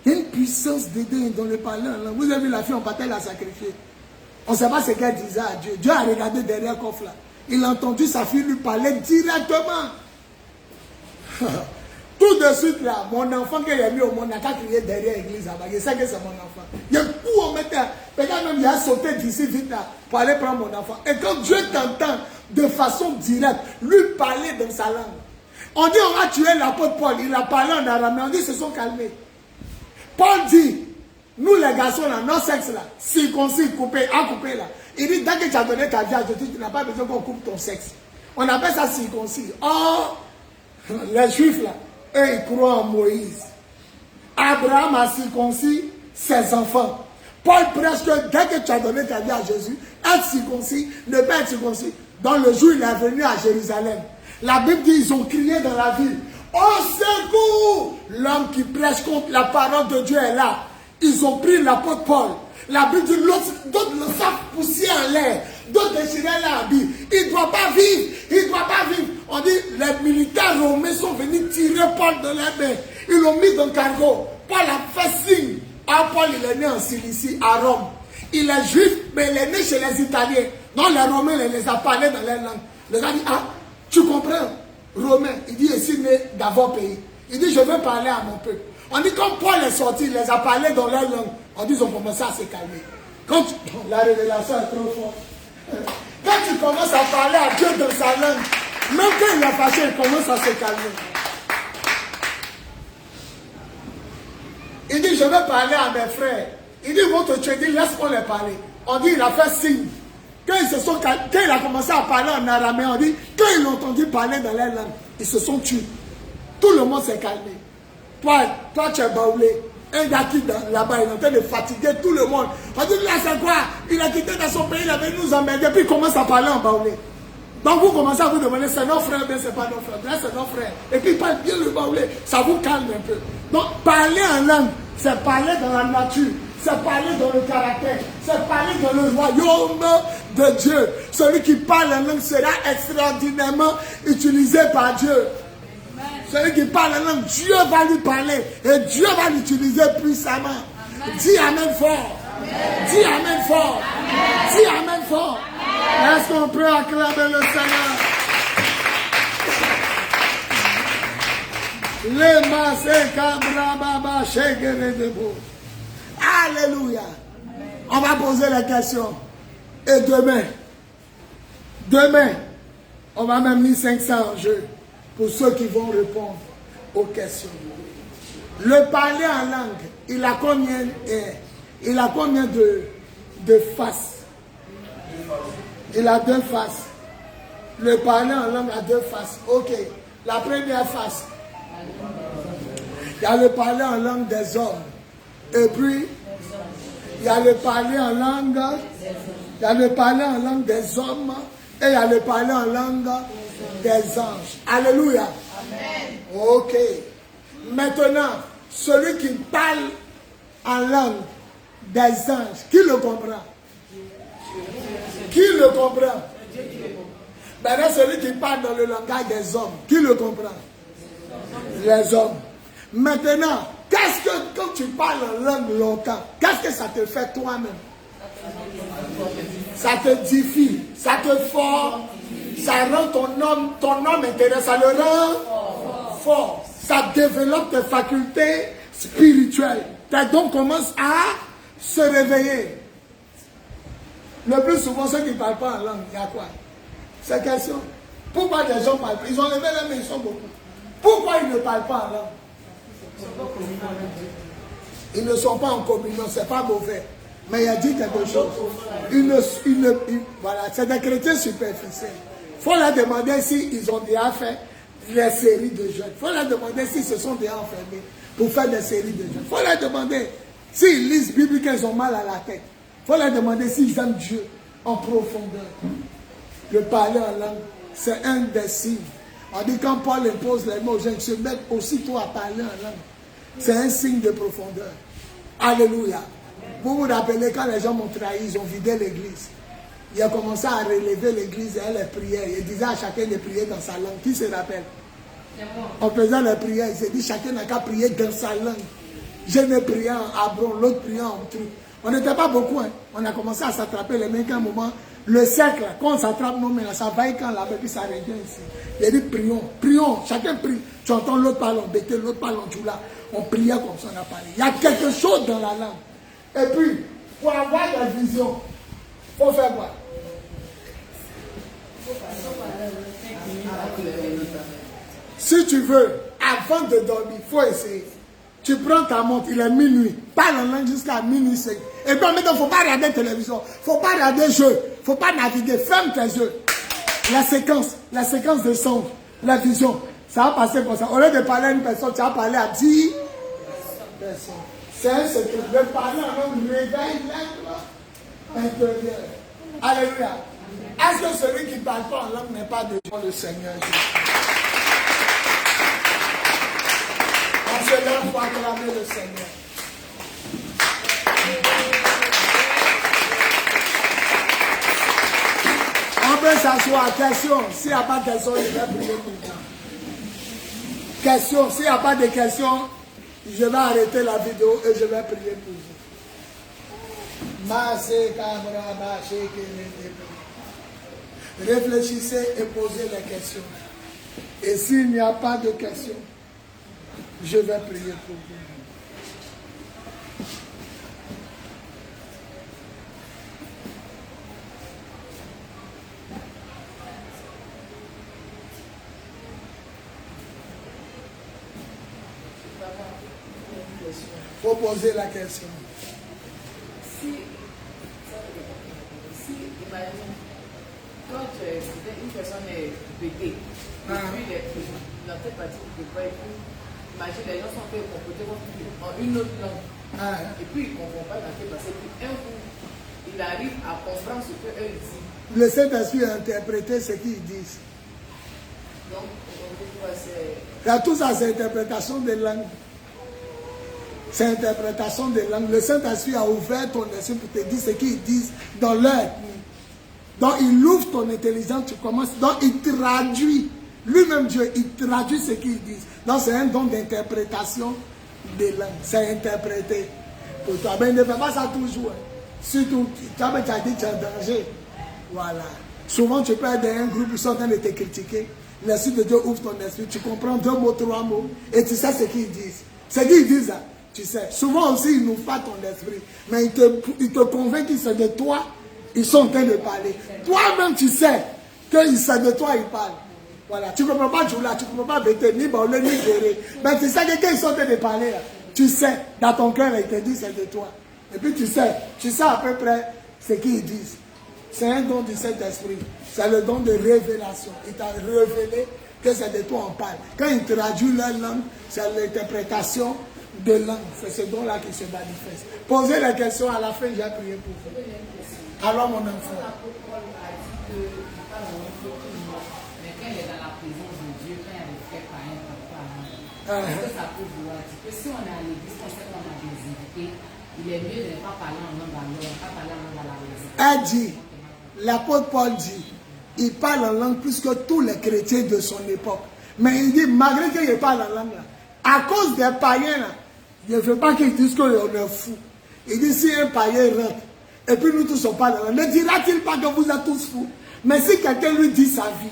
Il y a une puissance d'aider dans le parler en langue. Vous avez vu la fille, on partait la sacrifier. On ne sait pas ce qu'elle disait à Dieu. Dieu a regardé derrière le coffre là. Il a entendu sa fille lui parler directement. Tout de suite là, mon enfant qu'il a mis au monde n'a qu'à crier derrière l'église là-bas. Je sais que c'est mon enfant. Il y a où on mettait. Peut-être même il a sauté d'ici vite là pour aller prendre mon enfant. Et quand Dieu t'entend de façon directe, lui parler dans sa langue. On dit on va tuer l'apôtre Paul. Il a parlé en arabe, mais on dit ils se sont calmés. Paul dit, nous les garçons là, nos sexes là, circoncis, coupé, à couper là. Il dit, dès que tu as donné ta vie à Jésus, tu n'as pas besoin qu'on coupe ton sexe. On appelle ça circoncis. Or, les juifs là, eux ils croient en Moïse. Abraham a circoncis ses enfants. Paul prêche que dès que tu as donné ta vie à Jésus, être circoncis, ne pas être circoncis. Dans le jour, il est venu à Jérusalem. La Bible dit, ils ont crié dans la ville. Au secours! L'homme qui prêche contre la parole de Dieu est là. Ils ont pris l'apôtre Paul. La Bible dit, d'autres le savent pousser en l'air. D'autres déchiraient l'habit. Il ne doit pas vivre. Il ne doit pas vivre. On dit, les militaires romains sont venus tirer Paul de la main. Ils l'ont mis dans le cargo. Paul a fait signe. Ah, Paul, il est né en Cilicie, à Rome. Il est juif, mais il est né chez les Italiens. Non, les Romains, ils les a parlé dans leur langue. Le gars dit, ah, tu comprends? Romain, il dit, je suis né dans votre pays. Il dit, je veux parler à mon peuple. On dit, quand Paul est sorti, il les a parlé dans leur langue. On dit qu'ils ont commencé à se calmer. La révélation est trop forte. Quand tu commences à parler à Dieu dans sa langue, même quand il est fâché, il commence à se calmer. Il dit, je vais parler à mes frères. Il dit, ils vont te tuer. Il dit, laisse-moi les parler. On dit, il a fait signe. Quand il a commencé à parler en araméen, on dit, quand ils l'ont entendu parler dans leur langue, ils se sont tués. Tout le monde s'est calmé. Toi, tu es baoulé. Un gars qui là-bas, il est en train de fatiguer tout le monde. On dit, là, c'est quoi? Il a quitté dans son pays, il avait nous emmerder, puis il commence à parler en baoulé. Donc vous commencez à vous demander, c'est nos frères, bien c'est pas nos frères. Là, c'est nos frères. Et puis il parle bien le baoulé. Ça vous calme un peu. Donc, parler en langue, c'est parler dans la nature. C'est parler dans le caractère. C'est parler dans le royaume de Dieu. Celui qui parle en langue sera extraordinairement utilisé par Dieu. Celui qui parle en langue, Dieu va lui parler. Et Dieu va l'utiliser puissamment. Amen. Dis Amen fort. Amen. Dis Amen fort. Amen. Dis Amen fort. Est-ce qu'on peut acclamer le Seigneur? Les massés cabrababa shekere debo. Alléluia. On va poser la question. Et demain, on va même mettre 500 en jeu pour ceux qui vont répondre aux questions. Le parler en langue, il a combien de faces? Il a 2 faces. Le parler en langue a 2 faces. Ok. La première face, il y a le parler en langue des hommes. Et puis, il y a le parler en langue, des hommes, et il y a le parler en langue des anges. Alléluia. Amen. Ok. Maintenant, celui qui parle en langue des anges, qui le comprend? Qui le comprend? Maintenant, celui qui parle dans le langage des hommes, qui le comprend? Les hommes. Maintenant, qu'est-ce que, quand tu parles en langue longtemps, qu'est-ce que ça te fait toi-même? Ça te édifie, ça te forme, ça rend ton homme intérieur, ça le rend fort. Ça développe tes facultés spirituelles. Tes dons commencent à se réveiller. Le plus souvent, ceux qui ne parlent pas en langue, il y a quoi? C'est question. Pourquoi les gens parlent? Ils ont levé les mains, ils sont beaucoup. Pourquoi ils ne parlent pas en langue? Ils ne sont pas en communion, c'est pas mauvais. Mais il a dit quelque chose. Voilà, c'est des chrétiens superficiels. Il faut leur demander s'ils ont déjà fait les séries de jeûne. Il faut leur demander s'ils se sont déjà enfermés pour faire des séries de jeûne. Il faut leur demander s'ils lisent Bible qu'ils ont mal à la tête. Il faut leur demander s'ils aiment Dieu en profondeur. Le parler en langue, c'est un des signes. On dit quand Paul impose les mots aux gens, ils se mettent aussitôt à parler en langue. C'est un signe de profondeur. Alléluia. Vous vous rappelez quand les gens m'ont trahi, ils ont vidé l'église. Il a commencé à relever l'église et les prières. Il disait à chacun de prier dans sa langue. Qui se rappelle? En faisant les prières, il s'est dit chacun n'a qu'à prier dans sa langue. Je ne priais en Abron, l'autre priait en truc. On n'était pas beaucoup. Hein. On a commencé à s'attraper les mains qu'à un moment. Le cercle, quand on s'attrape nos mains, ça va quand là, puis ça revient ici. Il a dit prions, prions, chacun prie. Tu entends l'autre parle en bété, l'autre parle en djoula. On priait comme ça, on a parlé. Il y a quelque chose dans la langue. Et puis, pour avoir la vision, il faut faire quoi? Si tu veux, avant de dormir, il faut essayer. Tu prends ta montre, il est minuit, parle en langue jusqu'à minuit 5. Et puis maintenant, il ne faut pas regarder la télévision, il ne faut pas regarder le jeu, il ne faut pas naviguer, ferme tes yeux. La séquence de son, la vision, ça va passer comme ça. Au lieu de parler à une personne, tu vas parler à 10 personnes. C'est un secret. De parler en langue réveille l'être intérieur. Alléluia. Est-ce que celui qui ne parle pas en langue n'est pas devant le Seigneur Jésus? On se lève pour acclamer le Seigneur. On peut s'asseoir. Question. S'il n'y a pas de question, je vais prier pour vous. Question. S'il n'y a pas de questions, je vais arrêter la vidéo et je vais prier pour vous. Réfléchissez et posez les questions. Et s'il n'y a pas de questions, je vais prier pour vous. faut poser la question. Si imagine, quand une personne est pétée, et puis dans cette partie de quoi, imagine les gens sont fait comporter en une autre langue. Et puis ils ne comprennent pas dans quel passé. Puis un coup, il arrive à comprendre ce qu'eux disent. Le Saint-Esprit a interprété ce qu'ils disent. Donc, c'est... Là, tout ça, c'est interprétation des langues. C'est interprétation des langues. Le Saint-Esprit a ouvert ton esprit pour te dire ce qu'ils disent dans leur. Donc, il ouvre ton intelligence, tu commences. Donc, il traduit. Lui-même, Dieu, il traduit ce qu'ils disent. Donc, c'est un don d'interprétation des langues. C'est interprété pour toi. Mais il ne fait pas ça toujours. Surtout, tu as dit que tu es en danger. Voilà. Souvent, tu peux être dans un groupe, ils sont en train de te critiquer. L'Esprit de Dieu ouvre ton esprit. Tu comprends 2 mots, 3 mots. Et tu sais ce qu'ils disent. Ce qu'ils disent, là, tu sais. Souvent aussi, ils n'ouvrent pas ton esprit. Mais ils te convainquent que c'est de toi. Ils sont en train de parler. Toi-même, tu sais que c'est de toi ils parlent. Voilà. Tu ne comprends pas Djoula, tu ne comprends pas Bété, ni Baoulé, ni Géré. Mais tu sais que quand ils sont en train de parler, là, tu sais, dans ton cœur, ils te disent c'est de toi. Et puis tu sais à peu près ce qu'ils disent. C'est un don du Saint-Esprit. C'est le don de révélation. Il t'a révélé que c'est de toi on parle. Quand il traduit leur langue, c'est l'interprétation de langue. C'est ce don-là qui se manifeste. Posez la question à la fin, j'ai prié pour vous. Alors mon enfant. Mais quand il est dans la présence de Dieu, quand il y a des frères païens, est-ce que ça peut vouloir dire que si on est à l'église, on sait qu'on a des invités, il est mieux de ne pas parler en langue à l'heure, pas parler en langue à la maison. Elle dit, l'apôtre Paul dit, il parle en langue plus que tous les chrétiens de son époque. Mais il dit, malgré qu'il parle en langue, là, à cause des païens, là, il ne veut pas qu'ils disent qu'on est fou. Il dit, si un païen rentre, et puis nous tous on parle en langue, ne dira-t-il pas que vous êtes tous fous? Mais si quelqu'un lui dit sa vie,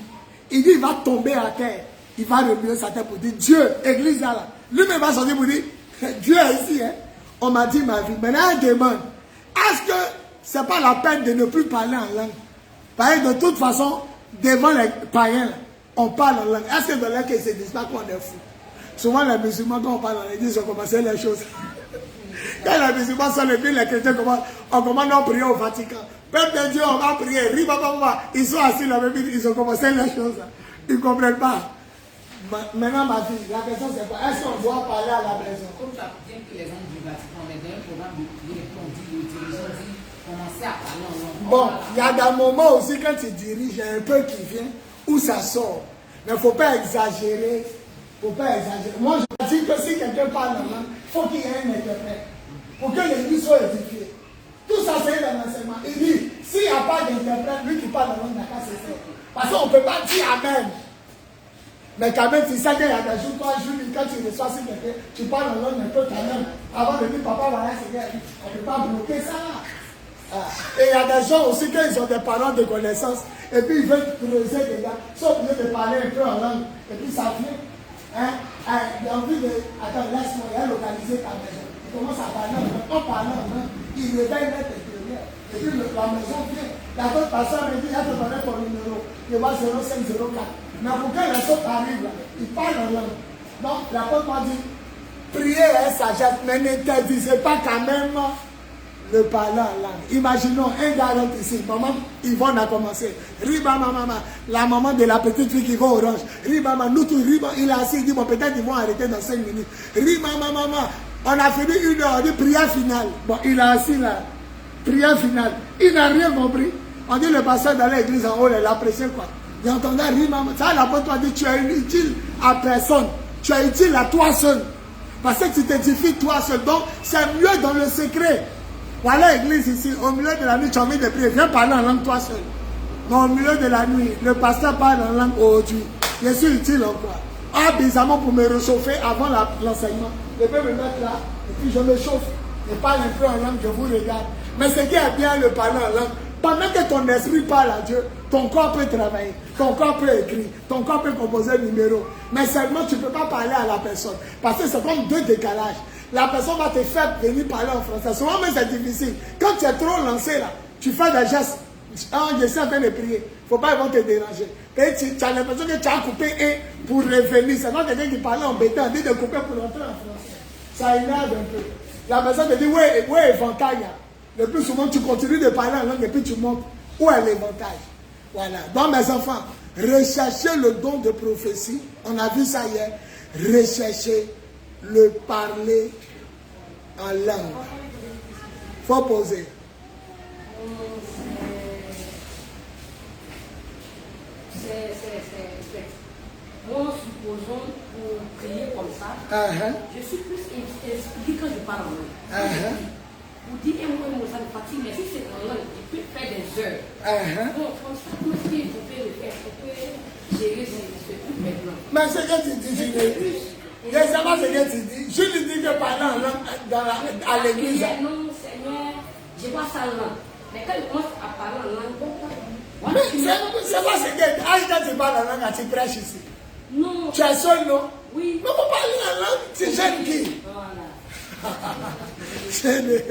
il dit, il va tomber à terre. Il va remuer sa tête pour dire, Dieu, église là. Lui-même va sortir pour dire, Dieu est ici. Hein? On m'a dit ma vie. Maintenant, elle demande, est-ce que ce n'est pas la peine de ne plus parler en langue? Parce que de toute façon, devant les païens, on parle en langue. Est-ce que de là qu'ils ne se disent pas qu'on est fou? Souvent, les musulmans, quand on parle en l'église, on commence les choses. Quand les musulmans sont les pays, les chrétiens, on commence à prier au Vatican. Peuple de Dieu, on va prier. Ils sont assis là, ils ont commencé les choses. Ils ne comprennent pas. Maintenant, ma fille, la question c'est quoi? Est-ce qu'on doit parler à la maison? Comme ça vient que les gens du Vatican, on est dans un programme de prière, on dit, les dirigeants disent, commencez à parler en langue. Bon, il y a des moments aussi quand tu diriges, il y a un peu qui vient, où ça sort. Mais il ne faut pas exagérer. Moi, je dis que si quelqu'un parle en langue, il faut qu'il y ait un interprète. Pour que l'église soit édifiée. Tout ça, c'est un enseignement. Il dit, s'il n'y a pas d'interprète, lui qui parle en langue, n'a qu'à se faire. Parce qu'on ne peut pas dire Amen. Mais quand même, tu sais qu'il y a des jours, 3 jours, quand tu reçois sur quelqu'un, tu parles en langue un peu quand même. Avant de dire, papa, voilà, c'est bien. On ne peut pas bloquer ça là. Et il y a des gens aussi, quand ils ont des parents de connaissances, et puis ils veulent creuser des gars, ils sont obligés de parler un peu en langue. Et puis ça vient. Il a envie de. Attends, laisse-moi, il a localisé ta maison. Il commence à parler en langue. En parlant en langue, il réveille l'être intérieur. Et puis la maison vient. La autre personne me dit, elle te donne ton numéro. Il va 0504. Mais pour que les autres arrivent, ils parlent en langue. Donc, l'apôtre m'a dit, priez et sagesse, mais n'interdisez pas quand même le parler en langue. Imaginons un gars rentre ici, maman, Yvonne a commencé. Riba maman, la maman de la petite fille qui va orange. Riba maman, nous tous, Riba, il est assis, il dit, bon, peut-être ils vont arrêter dans 5 minutes. Riba maman, on a fini 1 heure, on dit prière finale. Bon, il est assis là, prière finale. Il n'a rien compris. On dit le pasteur dans l'église en haut, il a prêché quoi. Il entendait Riba, ça l'apôtre a dit, tu es inutile à personne. Tu es utile à toi seul. Parce que tu t'édifies toi seul. Donc, c'est mieux dans le secret. Voilà l'église ici, au milieu de la nuit, tu as envie de prier, viens parler en langue toi seul. Mais au milieu de la nuit, le pasteur parle en langue aujourd'hui. Je suis utile en quoi? Ah, bizarrement pour me réchauffer avant l'enseignement. Je peux me mettre là, et puis je me chauffe. Je parle un peu en langue, je vous regarde. Mais ce qui est bien, le parler en langue, pendant que ton esprit parle à Dieu, ton corps peut travailler, ton corps peut écrire, ton corps peut composer un numéro. Mais seulement, tu ne peux pas parler à la personne. Parce que c'est comme 2 décalages. La personne va te faire venir parler en français. Souvent, mais c'est difficile. Quand tu es trop lancé là, tu fais des gestes. Je suis en train de prier. Il ne faut pas qu'ils vont te déranger. Et tu as l'impression que tu as coupé un pour revenir. C'est pas quelqu'un qui parlait en bêta, dit de couper pour entrer en français. Ça énerve un peu. La personne te dit, où est l'éventail? Le plus souvent, tu continues de parler en langue et puis tu montres où est l'éventail. Voilà. Donc, mes enfants, recherchez le don de prophétie. On a vu ça hier. Recherchez le parler en langue. Il faut poser. Bon, supposons pour prier comme ça, je suis plus expliqué quand je parle en langue. Vous dites un mot, ça me fatigue, mais si c'est en langue, je peux faire des heures. Bon, comme ça, comment est-ce que je peux le faire? Je peux gérer ce truc maintenant. Mais ce que tu dis, je ne sais pas ce que tu dis. Je lui dis que parler en langue à l'église. Non, Seigneur, je vois ça en langue. Mais quand je commence à parler en langue, mais c'est pas ce que quand tu parles en langue, tu prêches ici. non. Tu es seul, non? Oui. Mais pour parler en langue, tu gênes qui? Voilà. Chérie.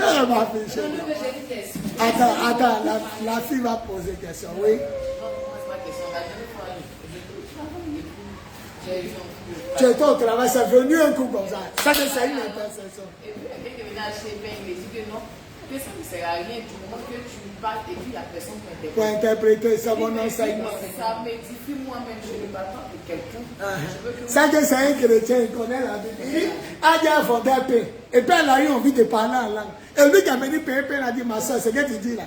Ah, ma fille, chérie. Attends, la fille va poser question, oui? Tu étais au travail, c'est venu un coup comme ça. Ça, c'est une intercession. Et puis, quelqu'un vient acheter pain, il me dit que non, que ça ne sert à rien du moment que tu parles et puis la personne pour interpréter, c'est mon enseignement. Ça m'édifie moi-même, je ne m'attends que quelqu'un. Ça, c'est un chrétien, il connaît la Bible. Il dit, Adia a fondé un pain. Et puis elle a eu envie de parler en langue. Et lui qui a venu payer pain, il a dit, ma soeur, c'est ce que tu dis là.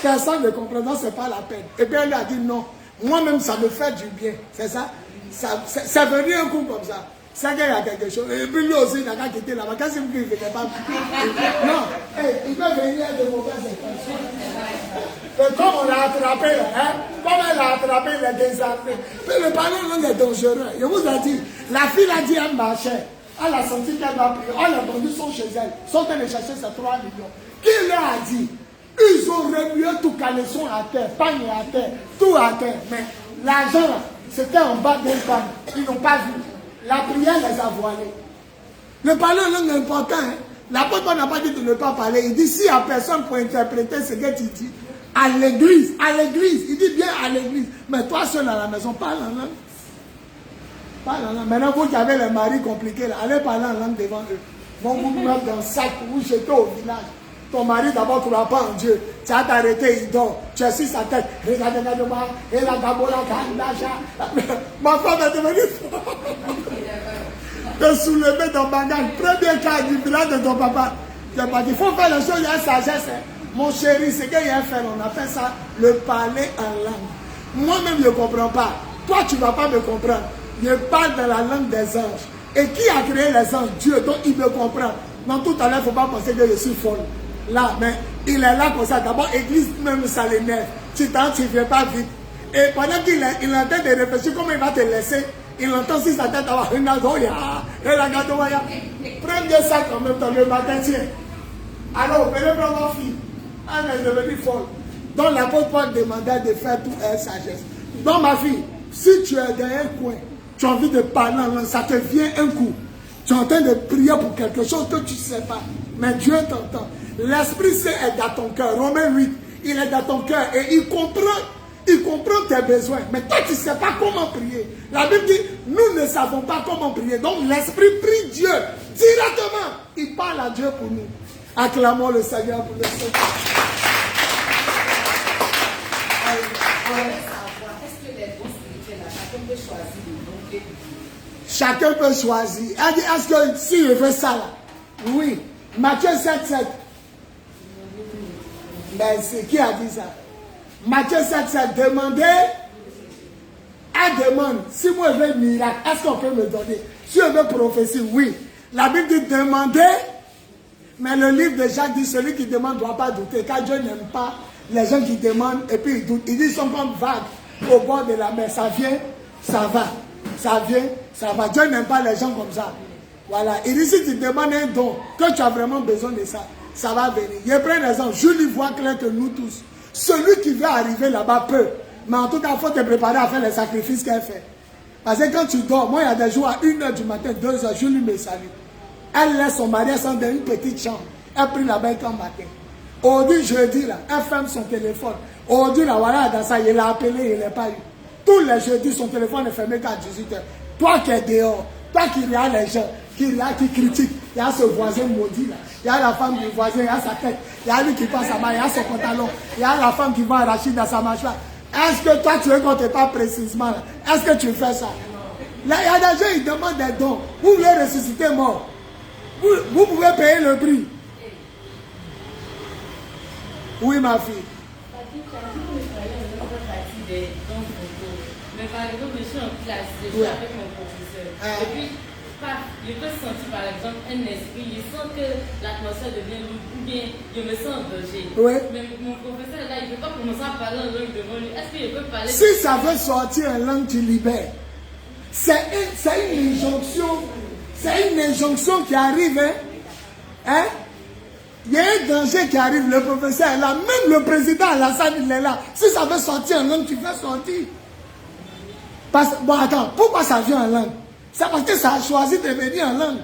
Personne ne comprend, donc c'est pas la peine. Et puis elle lui a dit, non, moi-même, ça me fait du bien. C'est ça? C'est venu un coup comme ça. Ça, il y a quelque chose. Et puis lui aussi, il n'a qu'à quitter là-bas. Qu'est-ce qu'il ne fait pas? Non, il peut venir de mauvaises intentions. Et comme on l'a attrapé, comme elle l'a attrapé, il est désarmé. Mais le parler en langue est dangereux. Je vous ai dit, la fille a dit, elle marchait. Elle a senti qu'elle va prier. Oh, les bandits sont chez elle. Sont allés chercher ces 3 millions. Qui leur a dit? Ils ont remué tout caleçon à terre, panier à terre, tout à terre. Mais l'argent, c'était en bas d'un pan. Ils n'ont pas vu. La prière les a voilés. Le parler en langue est important. L'apôtre n'a pas dit de ne pas parler. Il dit, s'il n'y a personne pour interpréter ce que tu dis, à l'église, il dit bien à l'église. Mais toi seul à la maison, parle en langue. Parle en langue. Maintenant, vous qui avez les maris compliqués, là, allez parler en langue devant eux. Vont vous mettre dans le sac, vous jetez au village. Ton mari d'abord ne croit pas en Dieu. Tu as t'arrêté, il dort. Tu es sur sa tête. Regarde-moi. Et la gabola, ma femme est devenue te soulever ton bagage. Premier cas du village de ton papa. Il faut faire les choses, il y a sagesse. Mon chéri, c'est qu'il y a un fait, on appelle ça le parler en langue. Moi-même, je ne comprends pas. Toi, tu ne vas pas me comprendre. Je parle dans la langue des anges. Et qui a créé les anges? Dieu, donc il me comprend. Donc tout à l'heure, il ne faut pas penser que je suis folle. Là, mais il est là comme ça. D'abord, église, même ça l'énerve. Tu ne viens pas vite. Et pendant qu'il est en train de réfléchir, comment il va te laisser, il entend si sa tête va une azoya. Et la gadoya. Prends ça quand même dans le matin, tiens. Alors, venez prendre ma fille. Elle est devenue folle. Donc l'apôtre Paul demandait de faire tout avec sagesse. Donc ma fille, si tu es dans un coin, tu as envie de parler en langue, ça te vient un coup. Tu es en train de prier pour quelque chose que tu ne sais pas. Mais Dieu t'entend. L'Esprit Saint est dans ton cœur. Romains 8, il est dans ton cœur et il comprend tes besoins. Mais toi, tu ne sais pas comment prier. La Bible dit, nous ne savons pas comment prier. Donc l'Esprit prie Dieu directement. Il parle à Dieu pour nous. Acclamons le Seigneur pour le Seigneur. Est-ce que les dons spirituels, chacun peut choisir le don qu'il veut? Chacun peut choisir. Elle dit, est-ce que si je veux ça là? Oui. Matthieu 7,7. Mais c'est qui a dit ça? Matthieu 7,7. Demandez. Elle demande. Si moi je veux un miracle, est-ce qu'on peut me donner? Si je veux prophétie, oui. La Bible dit demander. Mais le livre de Jacques dit celui qui demande ne doit pas douter. Car Dieu n'aime pas les gens qui demandent et puis ils doutent. Il dit ils sont comme vagues au bord de la mer. Ça vient, ça va. Ça vient, ça va. Dieu n'aime pas les gens comme ça. Voilà. Il dit si tu demandes un don, que tu as vraiment besoin de ça, ça va venir. Je prends l'exemple. Julie voit clair que nous tous. Celui qui veut arriver là-bas peut. Mais en tout cas, il faut te préparer à faire les sacrifices qu'elle fait. Parce que quand tu dors, moi il y a des jours à 1h du matin, 2h, Julie me salue. Elle laisse son mari dans une petite chambre. Elle prie là-bas quand matin. Aujourd'hui, jeudi, là, elle ferme son téléphone. Aujourd'hui, là, voilà, dans ça, il l'a appelé, il ne l'a pas eu. Tous les jeudis, son téléphone est fermé qu'à 18h. Toi qui es dehors, toi qui regardes les gens, qui critique. Il y a ce voisin maudit là. Il y a la femme du voisin, il y a sa tête. Il y a lui qui passe sa main, il y a son pantalon. Il y a la femme qui va arracher dans sa mâchoire. Est-ce que toi tu veux qu'on te parle précisément là? Est-ce que tu fais ça? Là, il y a des gens, ils demandent des dons. Vous voulez ressusciter mort. Vous pouvez payer le prix. Oui, ma fille. Mais par exemple, je suis en classe, je suis avec mon professeur. Et puis, je peux sentir par exemple un esprit, je sens que l'atmosphère devient lourde, ou bien je me sens en danger. Oui. Mais mon professeur là, il ne peut pas commencer à parler en langue devant lui. Est-ce qu'il peut parler? Si ça veut sortir en langue, tu libères. C'est une injonction. C'est une injonction qui arrive. Hein? Il y a un danger qui arrive, le professeur est là, même le président Alassane il est là. Si ça veut sortir en langue, tu fais sortir. Bon, attends, pourquoi ça vient en langue? C'est parce que ça a choisi de venir en langue.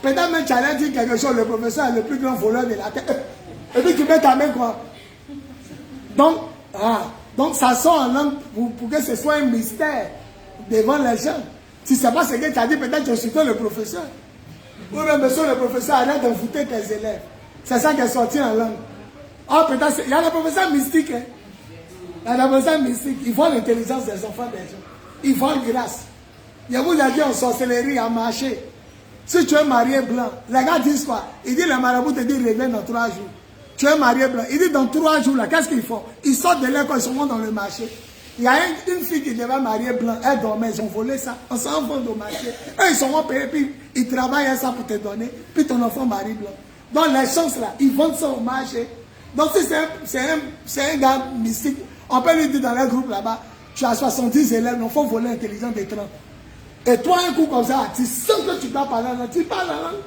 Peut-être même tu allais dire quelque chose, le professeur est le plus grand voleur de la terre. Et puis tu mets ta main quoi? Donc ça sort en langue pour que ce soit un mystère devant les gens. Si ce n'est pas ce que tu as dit, peut-être tu insultes le professeur. Ou même monsieur le professeur, arrête de foutre tes élèves. C'est ça qui est sorti en langue. Oh, peut-être, il y a des professeurs mystiques. Hein? Il y a des professeurs mystiques. Ils voient l'intelligence des enfants des gens. Ils voient grâce. Je vous l'ai dit en sorcellerie, en marché. Si tu es marié blanc, les gars disent quoi? Ils disent, le marabout te dit, reviens dans 3 jours. Tu es marié blanc. Ils disent, dans 3 jours, là, qu'est-ce qu'ils font? Ils sortent de l'école, ils sont dans le marché. Il y a une fille qui devait marier blanc, elle dormait, ils ont volé ça. On s'en va au marché. Eux, ils sont payés, puis ils travaillent ça pour te donner, puis ton enfant marie blanc. Donc les chances là, ils vendent ça au marché. Donc si c'est un gars mystique, on peut lui dire dans le groupe là-bas, tu as 70 élèves, il faut voler intelligent des 30. Et toi, un coup comme ça, tu sens que tu dois parler la langue, tu parles la langue.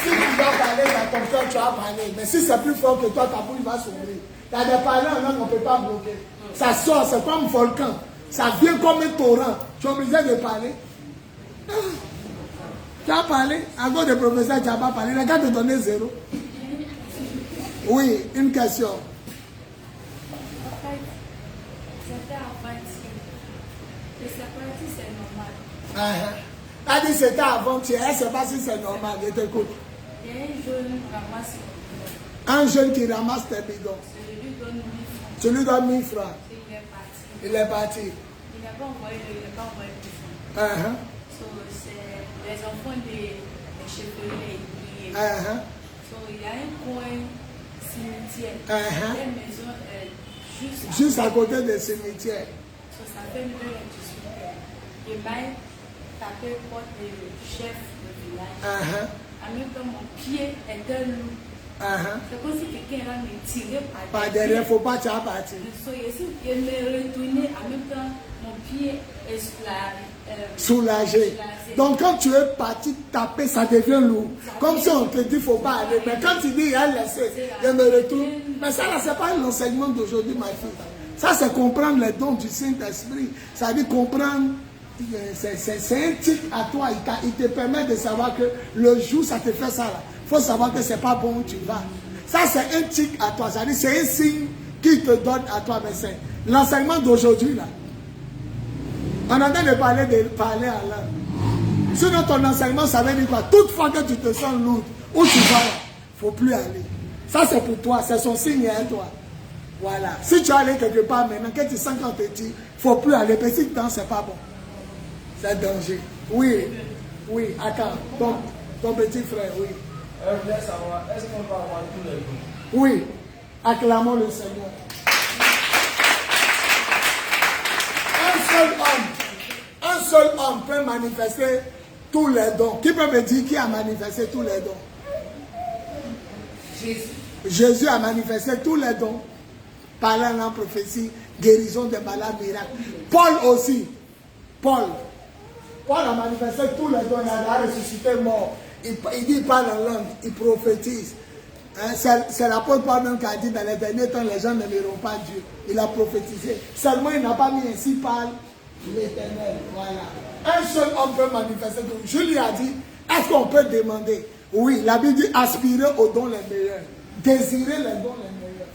Si tu dois parler dans ton cœur, tu vas parler. Mais si c'est plus fort que toi, ta bouche va s'ouvrir. Il y a des parlants en langue, on ne peut pas bloquer. Ça sort, c'est comme un volcan. Ça vient comme un torrent. Tu es obligé de parler. Tu as parlé, à cause des professeurs, tu n'as pas parlé. Les gars te donner 0. Oui, une question. En fait, c'était avant-hier. Et c'est parti, c'est normal. Elle dit c'était avant-hier, elle ne sait pas si c'est normal. Je t'écoute. Il y a un jeune ramasse. Un jeune qui ramasse tes bidons. Je lui donne 1000 francs. Tu lui donnes 1000 francs. Il est parti. Il est parti. Il n'a pas envoyé 1000 francs. So, c'est les enfants des chefferies. So, il y a un coin cimetière. Une maison juste à côté des cimetières. So, ça fait 1 heure et 18 heures. Il m'a tapé porte du chef du village. En même temps, mon pied était lourd. C'est comme si quelqu'un me tirait par derrière. Il ne faut pas que tu as parti. So, il me retourné en même temps, mon pied est soulagé. Donc quand tu es parti taper, ça devient lourd. Comme si on te dit, il ne faut pas aller. Mais quand tu dis, il a laissé, je me retourne. Mais ça, ce n'est pas l'enseignement d'aujourd'hui, ma fille. Ça, c'est comprendre les dons du Saint-Esprit. Ça veut dire comprendre, c'est un tic à toi. Il te permet de savoir que le jour, ça te fait ça. Il faut savoir que ce n'est pas bon où tu vas. Ça, c'est un tic à toi. Ça veut dire, c'est un signe qui te donne à toi. Mais c'est l'enseignement d'aujourd'hui, là. On a de parler à langue. Sinon, ton enseignement, ça veut dire quoi? Toutefois que tu te sens lourd, où tu vas, il ne faut plus aller. Ça, c'est pour toi. C'est son signe à toi. Voilà. Si tu es allé quelque part maintenant, que tu sens qu'on te dit, il ne faut plus aller. Petit temps, ce n'est pas bon. C'est danger. Oui. Oui. Attends. Ton petit frère, oui. Je voulais savoir, est-ce qu'on peut avoir tous les dons? Oui. Acclamons le Seigneur. Un seul homme peut manifester tous les dons. Qui peut me dire qui a manifesté tous les dons? Jésus. Jésus a manifesté tous les dons. Parlant en prophétie, guérison des malades, miracles. Paul aussi. Paul a manifesté tous les dons. Il a ressuscité mort. Il dit, il parle en langue. Il prophétise. Hein, c'est l'apôtre Paul même qui a dit, dans les derniers temps, les gens ne verront pas Dieu. Il a prophétisé. Seulement, il n'a pas mis ainsi par l'Éternel. Voilà. Un seul homme peut manifester. Donc, je lui ai dit, est-ce qu'on peut demander? Oui, la Bible dit aspirer aux dons les meilleurs. Désirer les dons les meilleurs.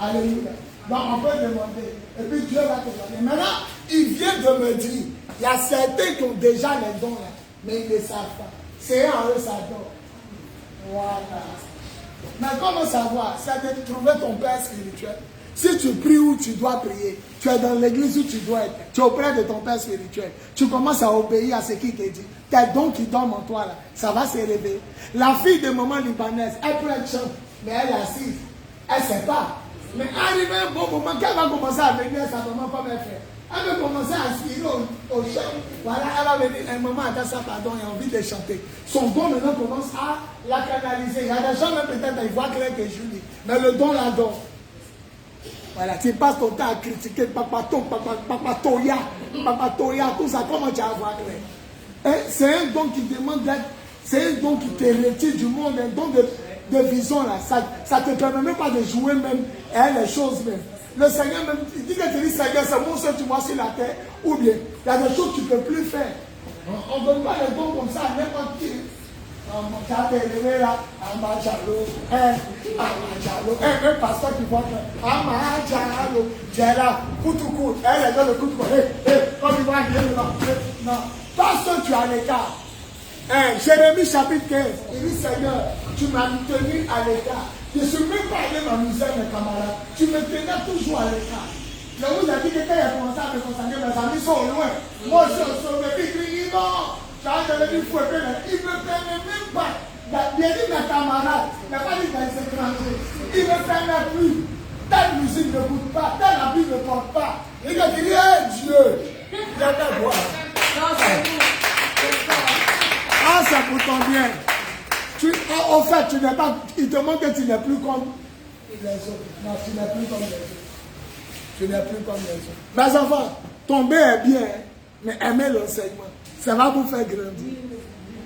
Alléluia. Donc on peut demander. Et puis Dieu va te donner. Maintenant, il vient de me dire, il y a certains qui ont déjà les dons là, mais ils ne savent pas. C'est en eux ça donne. Voilà. Mais comment savoir? C'est de trouver ton père spirituel. Si tu pries où tu dois prier, tu es dans l'église où tu dois être, tu es auprès de ton père spirituel, tu commences à obéir à ce qu'il te dit. Tes dons qui dorment en toi là, ça va se réveiller. La fille de maman libanaise, elle peut être chante, mais elle est assise. Elle ne sait pas. Mais arrivé un bon moment, qu'elle va commencer à venir à sa maman comme elle fait. Elle va commencer à aspirer au chant. Voilà, elle va venir, un moment, elle a ça, pardon, elle a envie de chanter. Son don maintenant commence à la canaliser. Il y a des gens, même peut-être, ils voient clair que Julie. Mais le don la donne. Voilà, tu passes ton temps à critiquer papa Toya, tout ça, comment tu vas voir clair? C'est un don qui demande d'être, c'est un don qui te retire du monde, un don de vision là. Ça ne te permet même pas de jouer même les choses même. Le Seigneur même, il dit que tu dis Seigneur, c'est mon seul tu vois sur la terre, ou bien il y a des choses que tu ne peux plus faire. On ne donne pas les dons comme ça à n'importe qui. Un pasteur qui voit que Amajalo, Djela, Koutoukou, elle est dans le Koutoukou, comme il va dire, non, parce que tu as l'écart. Jérémie chapitre 15, il dit Seigneur, tu m'as tenu à l'écart. Je ne suis même pas allé m'amuser mes camarades, tu me tenais toujours à l'écart. Je vous ai dit que quand il a commencé à me consacrer, mes amis sont loin. Moi je suis sauvé, il dit non. Il ne me permet même pas. Bien dit mes camarades, il n'a pas dit des étrangers. Il ne me permet plus. Telle musique ne goûte pas, telle habit ne porte pas. Il a dit, Dieu, il y a des voix. Ah, c'est pour ton bien. En fait, tu n'es pas. Il te montre que tu n'es plus comme les autres. Non, tu n'es plus comme les autres. Tu n'es plus comme les autres. Mes enfants, tomber est bien, mais aimer l'enseignement. Ça va vous faire grandir.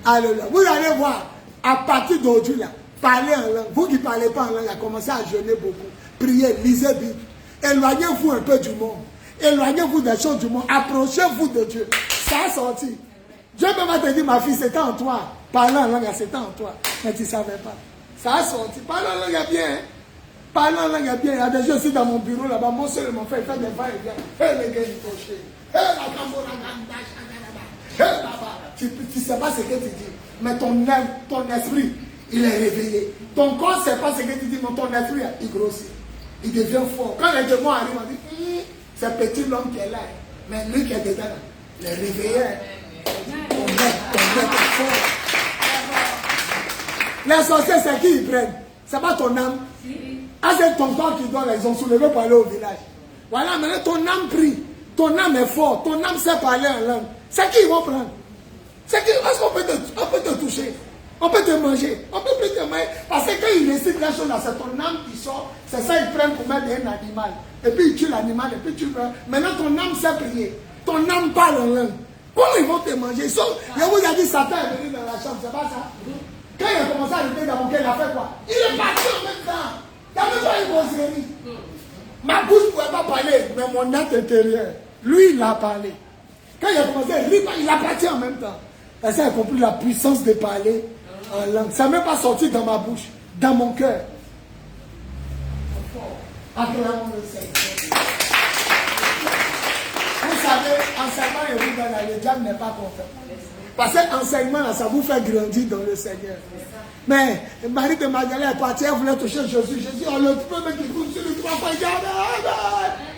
Alléluia. Vous allez voir, à partir d'aujourd'hui, là, parler en langue. Vous qui ne parlez pas en langue, commencez à jeûner beaucoup. Priez, lisez Bible. Éloignez-vous un peu du monde. Éloignez-vous des choses du monde. Approchez-vous de Dieu. Ça a sorti. Dieu même te dit, ma fille, c'était en toi. Parler en langue, c'était en toi. Mais tu ne savais pas. Ça a sorti. Parler en langue est bien. Hein? Parler en langue est bien. Il y a des gens aussi dans mon bureau là-bas. Mon seul, mon frère, il fait des va-et-vient. Les gars, ils cochent. La tu ne sais pas ce que tu dis, mais ton esprit, il est réveillé. Ton corps ne sait pas ce que tu dis, mais ton esprit, il grossit. Il devient fort. Quand les démons arrivent, on dit, c'est petit l'homme qui est là. Mais lui qui est dedans, il est réveillé. Ton être est fort. Les sorciers, c'est qui ils prennent? C'est pas ton âme. Ah, c'est ton corps qui doit les ont soulevés pour aller au village. Voilà, maintenant ton âme prie. Ton âme est forte. Ton âme sait parler en langue. C'est qui ils vont prendre? C'est qui? Est-ce qu'on peut te toucher? On peut te manger. On peut plus te manger. Parce que quand ils récitent la chose là, c'est ton âme qui sort. C'est ça, ils prennent pour mettre un animal. Et puis ils tuent l'animal. Et puis tu prends. Maintenant ton âme sait prier. Ton âme parle en langue. Comment ils vont te manger? Je vous ai dit, Satan est venu dans la chambre. C'est pas ça? Quand il a commencé à rentrer dans mon cœur, il a fait quoi? Il est parti en même temps. Il n'y a même pas une causerie. Ma bouche ne pouvait pas parler, mais mon être intérieur, lui, il a parlé. Quand il a commencé à rire, il a parti en même temps. Et ça a compris la puissance de parler en langue. Ça n'est même pas sorti dans ma bouche, dans mon cœur. Acclamons le Seigneur. Vous savez, enseignement et vous dans le diable n'est pas content. Parce que l'enseignement, là, ça vous fait grandir dans le Seigneur. Mais Marie de Magdalene est partie, elle voulait toucher Jésus. Jésus, on le peut mettre du coup sur le 3 fois.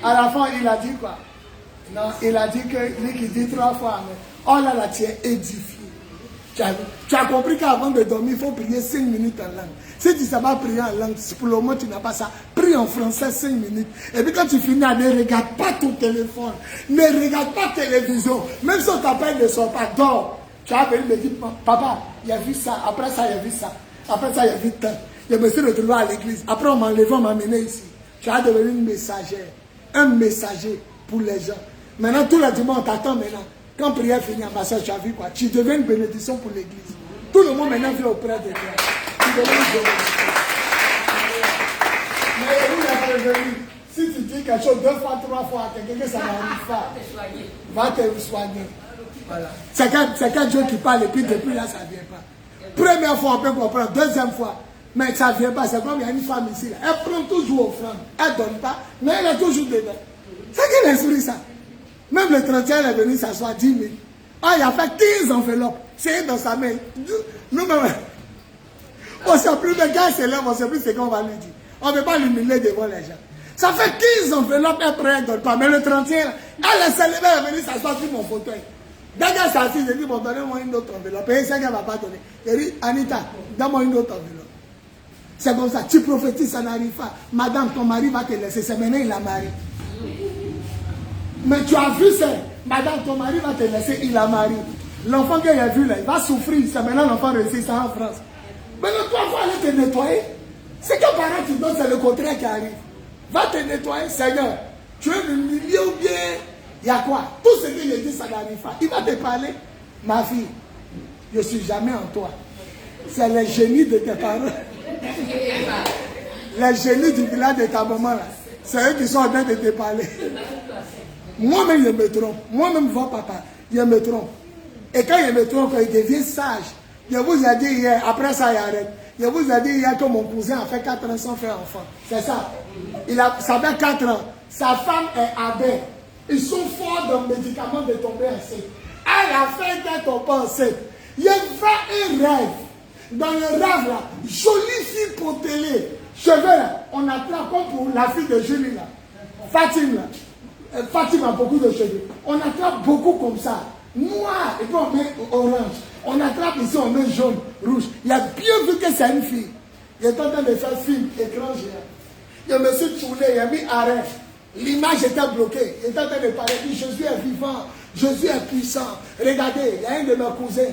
À la fin, il a dit quoi? Non, il a dit que lui qui dit 3 fois, oh là là, tu es édifié. Tu as compris qu'avant de dormir, il faut prier 5 minutes en langue. Si tu ne sais pas prier en langue, pour le moment tu n'as pas ça, prie en français 5 minutes. Et puis quand tu finis, ne regarde pas ton téléphone, ne regarde pas la télévision. Même si on t'appelle, ne sors pas, dors. Tu as venu me dire, papa, il a vu ça, après ça, il a vu ça, après ça, il a vu tant. Je me suis retrouvé à l'église. Après, on m'a enlevé, on m'a amené ici. Tu as devenu une messagère, un messager pour les gens. Maintenant, tous les dimanches, on t'attend maintenant. Quand prière finit, ambassadeur, tu as vu quoi? Tu deviens une bénédiction pour l'église. Tout le monde maintenant vient auprès de toi. Tu deviens une bénédiction. Mais vous l'avez prévenu. Si tu dis quelque chose 2 fois, 3 fois à quelqu'un, ça n'arrive pas. Va te soigner. Voilà. C'est quand Dieu qui parle et puis depuis là, ça ne vient pas. Première fois, on peut comprendre. Deuxième fois, Mais ça ne vient pas. C'est comme il y a une femme ici. Là. Elle prend toujours offrande. Elle ne donne pas, mais elle est toujours dedans. C'est quel esprit ça? Même le 31, elle est venue s'asseoir 10 000. Ah, il a fait 15 enveloppes. C'est dans sa main. Nous-mêmes, on ne sait plus, mais quand elle se lève, on ne sait plus ce qu'on va lui dire. On ne peut pas l'humilier devant les gens. Ça fait 15 enveloppes, après elle ne donne pas. Mais le 31, elle s'est levée, elle est venue s'asseoir sur mon fauteuil. Dès qu'elle s'est assise, j'ai dit, bon, donnez-moi une autre enveloppe. Et c'est qu'elle ne va pas donner. J'ai dit, Anita, donne-moi une autre enveloppe. C'est comme ça. Tu prophétises, ça n'arrive pas. Madame, ton mari va te laisser. C'est maintenant, il a marié. Mais tu as vu ça. Madame, ton mari va te laisser, il a marié. L'enfant qu'il a vu là, il va souffrir. C'est maintenant l'enfant réussit ça en France. Maintenant, toi, il faut aller te nettoyer. C'est que parent tu donnes, c'est le contraire qui arrive. Va te nettoyer, Seigneur. Tu es humilié ou bien, il y a quoi? Tout ce qu'il dit, ça n'arrive pas. Il va te parler. Ma fille, je ne suis jamais en toi. C'est le génie de tes parents. Les génies du village de ta maman là. C'est eux qui sont en train de te parler. Moi-même, je me trompe. Moi-même, je vois papa. Je me trompe. Et quand je me trompe, il devient sage. Je vous ai dit hier, après ça, il arrête. Je vous ai dit hier que mon cousin a fait 4 ans sans faire enfant. C'est ça. Ça fait 4 ans. Sa femme est abeille. Ils sont forts dans le médicament de tomber enceinte. Elle a fait qu'elle tombe enceinte. Il y a un rêve. Dans le rêve là, jolie fille pour télé. Cheveux là, on attrape comme pour la fille de Julie là. Fatima là. Fatima a beaucoup de cheveux. On attrape beaucoup comme ça. Noir, et puis on met orange. On attrape ici, on met jaune, rouge. Il a bien vu que c'est une fille. Il est en train de faire film, écran géant. Je me suis tourné, il a mis arrêt. L'image était bloquée. Il est en train de parler. Il dit, Jésus est vivant, Jésus est puissant. Regardez, il y a un de mes cousins.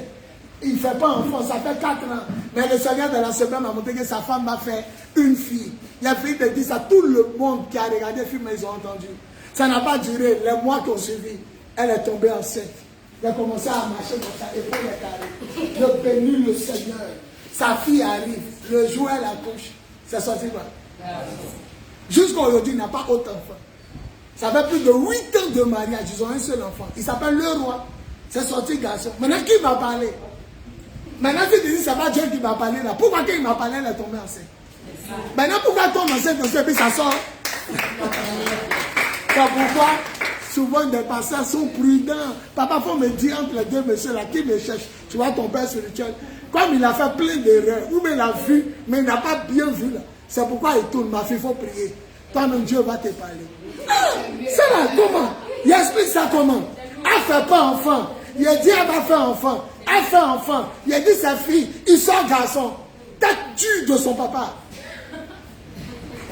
Il ne fait pas enfant, ça fait 4 ans. Mais le Seigneur de la semaine m'a montré que sa femme m'a fait une fille. Il a fait de dire ça. Tout le monde qui a regardé le film, ils ont entendu. Ça n'a pas duré. Les mois qui ont suivi, elle est tombée enceinte. Elle a commencé à marcher comme ça, épaule est carrée. Je bénis le Seigneur. Sa fille arrive. Le jour elle accouche. C'est sorti quoi? Jusqu'à aujourd'hui, il n'a pas autant d'enfants. Ça fait plus de 8 ans de mariage. Ils ont un seul enfant. Il s'appelle le roi. C'est sorti garçon. Maintenant, qui va parler? Maintenant, tu te dis, c'est pas Dieu qui va parler là. Pourquoi qu'il m'a parlé, elle est tombée enceinte? Maintenant, pourquoi tombe enceinte et puis ça sort? C'est pourquoi souvent des pasteurs sont prudents. Papa, il faut me dire entre les deux messieurs là, qui me cherche? Tu vois ton père spirituel. Comme il a fait plein d'erreurs, ou bien il a vu, mais il n'a pas bien vu là. C'est pourquoi il tourne. Ma fille, il faut prier. Toi-même, Dieu va te parler. Ah, c'est là, comment? Il explique ça comment? Elle ne fait pas enfant. Il a dit, elle va faire enfant. Elle fait enfant. Il a dit, sa fille, il sort garçon. Tête dure de son papa.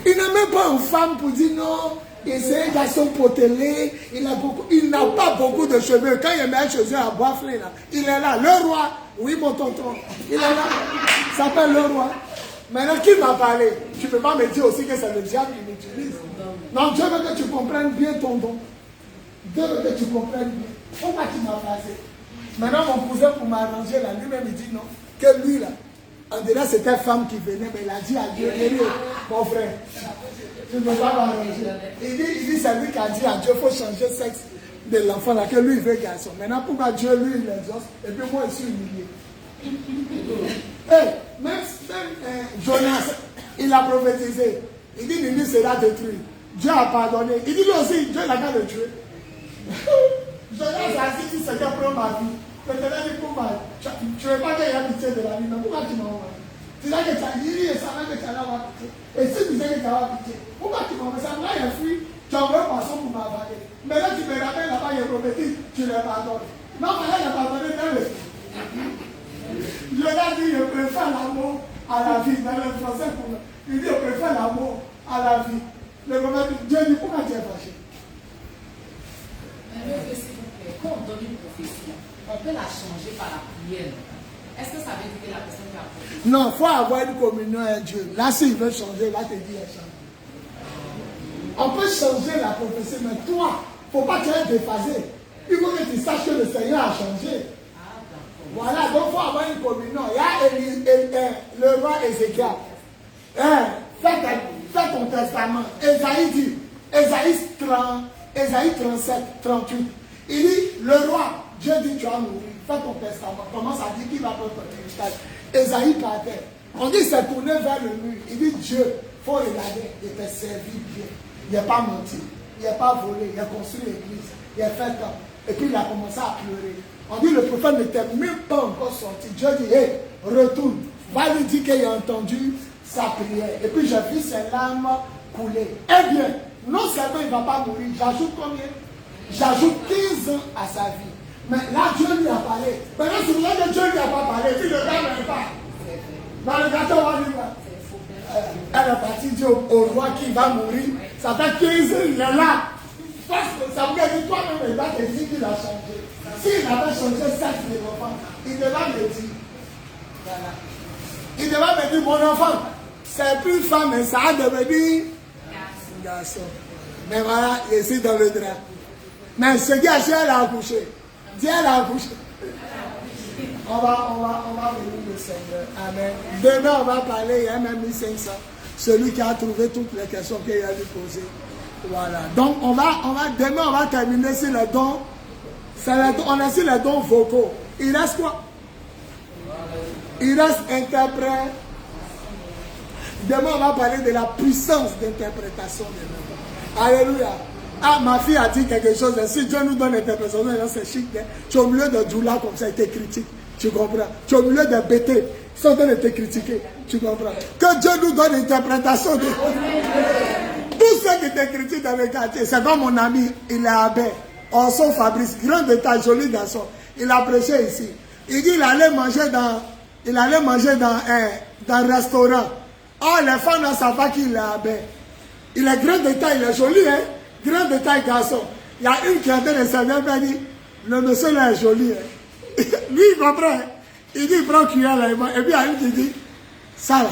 Il n'a même pas une femme pour dire non. C'est un garçon potelé. Il n'a pas beaucoup de cheveux. Quand il met un cheveu à boifler, là, il est là. Le roi. Oui, mon tonton. Il est là. Il s'appelle le roi. Maintenant, qui m'a parlé? Tu ne peux pas me dire aussi que c'est le diable qui m'utilise. Non, Dieu veut que tu comprennes bien ton don. Dieu veut que tu comprennes bien. Pourquoi tu m'as passé? Maintenant, mon cousin, pour m'arranger, là, lui-même, il dit non. Que lui, là, en dirait c'était une femme qui venait, mais il a dit à Dieu, mon frère, tu ne peux pas m'arranger. Il dit, c'est lui qui a dit à Dieu, il faut changer le sexe de l'enfant, là, que lui, il veut garçon. Maintenant, pourquoi Dieu, lui, il l'exauce, et puis moi, je suis humilié. Hey, même Jonas, il a prophétisé. Il dit, Nini sera détruit. Dieu a pardonné. Il dit, lui aussi, Dieu l'a qu'à le tuer. Jonas a dit, c'est qu'un prend ma vie. Peut-être qu'il faut mal. Tu ne veux pas qu'il y ait pitié de la vie, mais pourquoi tu m'as envoyé? Tu sais que tu as dit, et ça va que tu as avoir pitié. Et si tu sais que tu as pitié, pourquoi tu m'as envoyé? Ça m'a fui. Tu as envoyé un poisson pour m'avaler. Mais là, tu me rappelles là-bas, il est prophétique, tu les pardonnes. Non, mais là, il a pardonné dans le. Jonas dit, je préfère l'amour à la vie. Dans le français, il dit, je préfère l'amour à la vie. Le moment, Dieu dit, pourquoi tu es fâché? Quand on donne une prophétie, on peut la changer par la prière. Est-ce que ça veut dire que la personne qui a prophétisé? Non, il faut avoir une communion avec Dieu. Là, s'il veut changer, il va te dire change. On peut changer la prophétie, mais toi, il ne faut pas te dépasser. Il faut que tu saches que le Seigneur a changé. Voilà, donc il faut avoir une communion. Il y a le roi Ézéchiel. Fais ton testament. Ésaïe dit, Ésaïe 37, 38. Il dit, le roi, Dieu dit, tu vas mourir. Fais ton testament. Commence à dire qu'il va prendre ton héritage. Ésaïe partait. On dit c'est tourné vers le mur. Il dit Dieu, il faut regarder, il t'a servi bien. Il n'a pas menti, il n'a pas volé, il a construit l'église, il a fait tant. Et puis il a commencé à pleurer. On dit le prophète n'était même pas encore sorti. Dieu dit, hé, retourne. Va lui dire qu'il a entendu sa prière. Et puis j'ai vu ses larmes couler. Eh bien, non seulement il ne va pas mourir, j'ajoute combien? J'ajoute 15 ans à sa vie. Mais là, Dieu lui a parlé. Maintenant, si vous voulez que Dieu ne lui a pas parlé, si le gars ne pas. Dans le gâteau, on va lui voir. Elle est partie dire au roi qu'il va mourir. Ça fait 15 ans, il est là. Parce que ça veut dire toi-même, il va te dire qu'il a changé. S'il avait changé 7 de enfants, il devait me dire. Voilà. Il devait me dire, mon enfant, c'est plus femme, mais ça a devenu garçon. Mais voilà, il est dans le drap. Mais ce gars, elle a accouché. Dieu, elle a accouché. On va venir le Seigneur. Amen. Demain, on va parler, il y a même 1500. Celui qui a trouvé toutes les questions qu'il a lui poser. Voilà. Donc, demain, on va terminer sur les dons. On a sur les dons vocaux. Il reste quoi? Il reste interprète. Demain, on va parler de la puissance d'interprétation des langues. Alléluia. Ah, ma fille a dit quelque chose. Si Dieu nous donne l'interprétation, c'est chic. Tu es au milieu de Djoula comme ça, il te critique. Tu comprends? Tu es au milieu de Bété. Ils sont en train de te critiquer. Tu comprends? Que Dieu nous donne l'interprétation de tous ceux qui te critiquent dans le quartier. C'est comme mon ami, il est à Baie. Orson Fabrice, grand détail, joli garçon. Il a prêché ici. Il dit qu'il allait manger dans un restaurant. Oh, les femmes ne savent pas qu'il est à Baie. Il est grand détail, il est joli, hein? Grand détail, garçon. Il y a une qui a été le servir, elle dit, le monsieur là est joli. Hein? Lui, il comprend. Il dit, il prend cuillère là, et puis il y a une qui dit, ça là,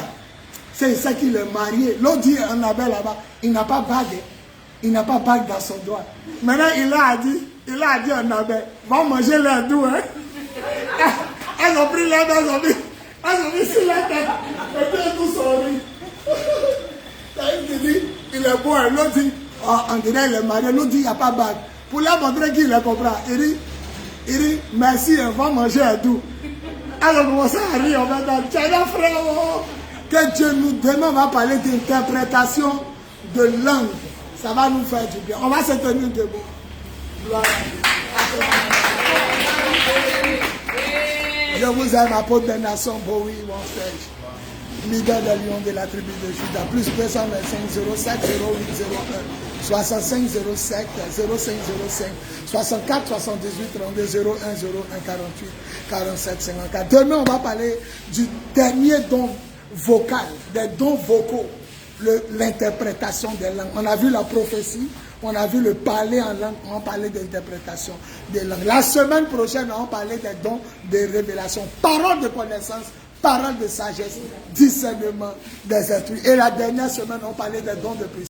c'est ça qu'il est marié. L'autre dit, on avait là-bas, il n'a pas bague. Il n'a pas bague dans son doigt. Maintenant, il a dit, on avait, va manger l'air doux, hein. Elles ont pris l'air, elles ont mis sur la tête. Et puis, elles tous sont ri. Il y a une qui dit, il est beau, l'autre dit, oh, on dirait qu'il est marié. L'autre dit, il n'y a pas bague. Pour leur montrer qu'il est comprend. Il dit, merci, on va manger un doux. Alors, on commence à rire, on va dire, tiens, frère, que Dieu nous demain, on va parler d'interprétation de langue. Ça va nous faire du bien. On va se tenir debout. Gloire. Je vous aime, apôtre des nations, Bowie, Wonstage. Leader de Lyon de la tribu de Juda, plus 225 07 08 01 65 07 05 05 64 78 32 01 01 48 47 54. Demain, on va parler du dernier don vocal, des dons vocaux, l'interprétation des langues. On a vu la prophétie, on a vu le parler en langue, on va parler d'interprétation des langues. La semaine prochaine, on va parler des dons de révélation, parole de connaissance, parole de sagesse, discernement des esprits. Et la dernière semaine, on parlait des dons de puissance.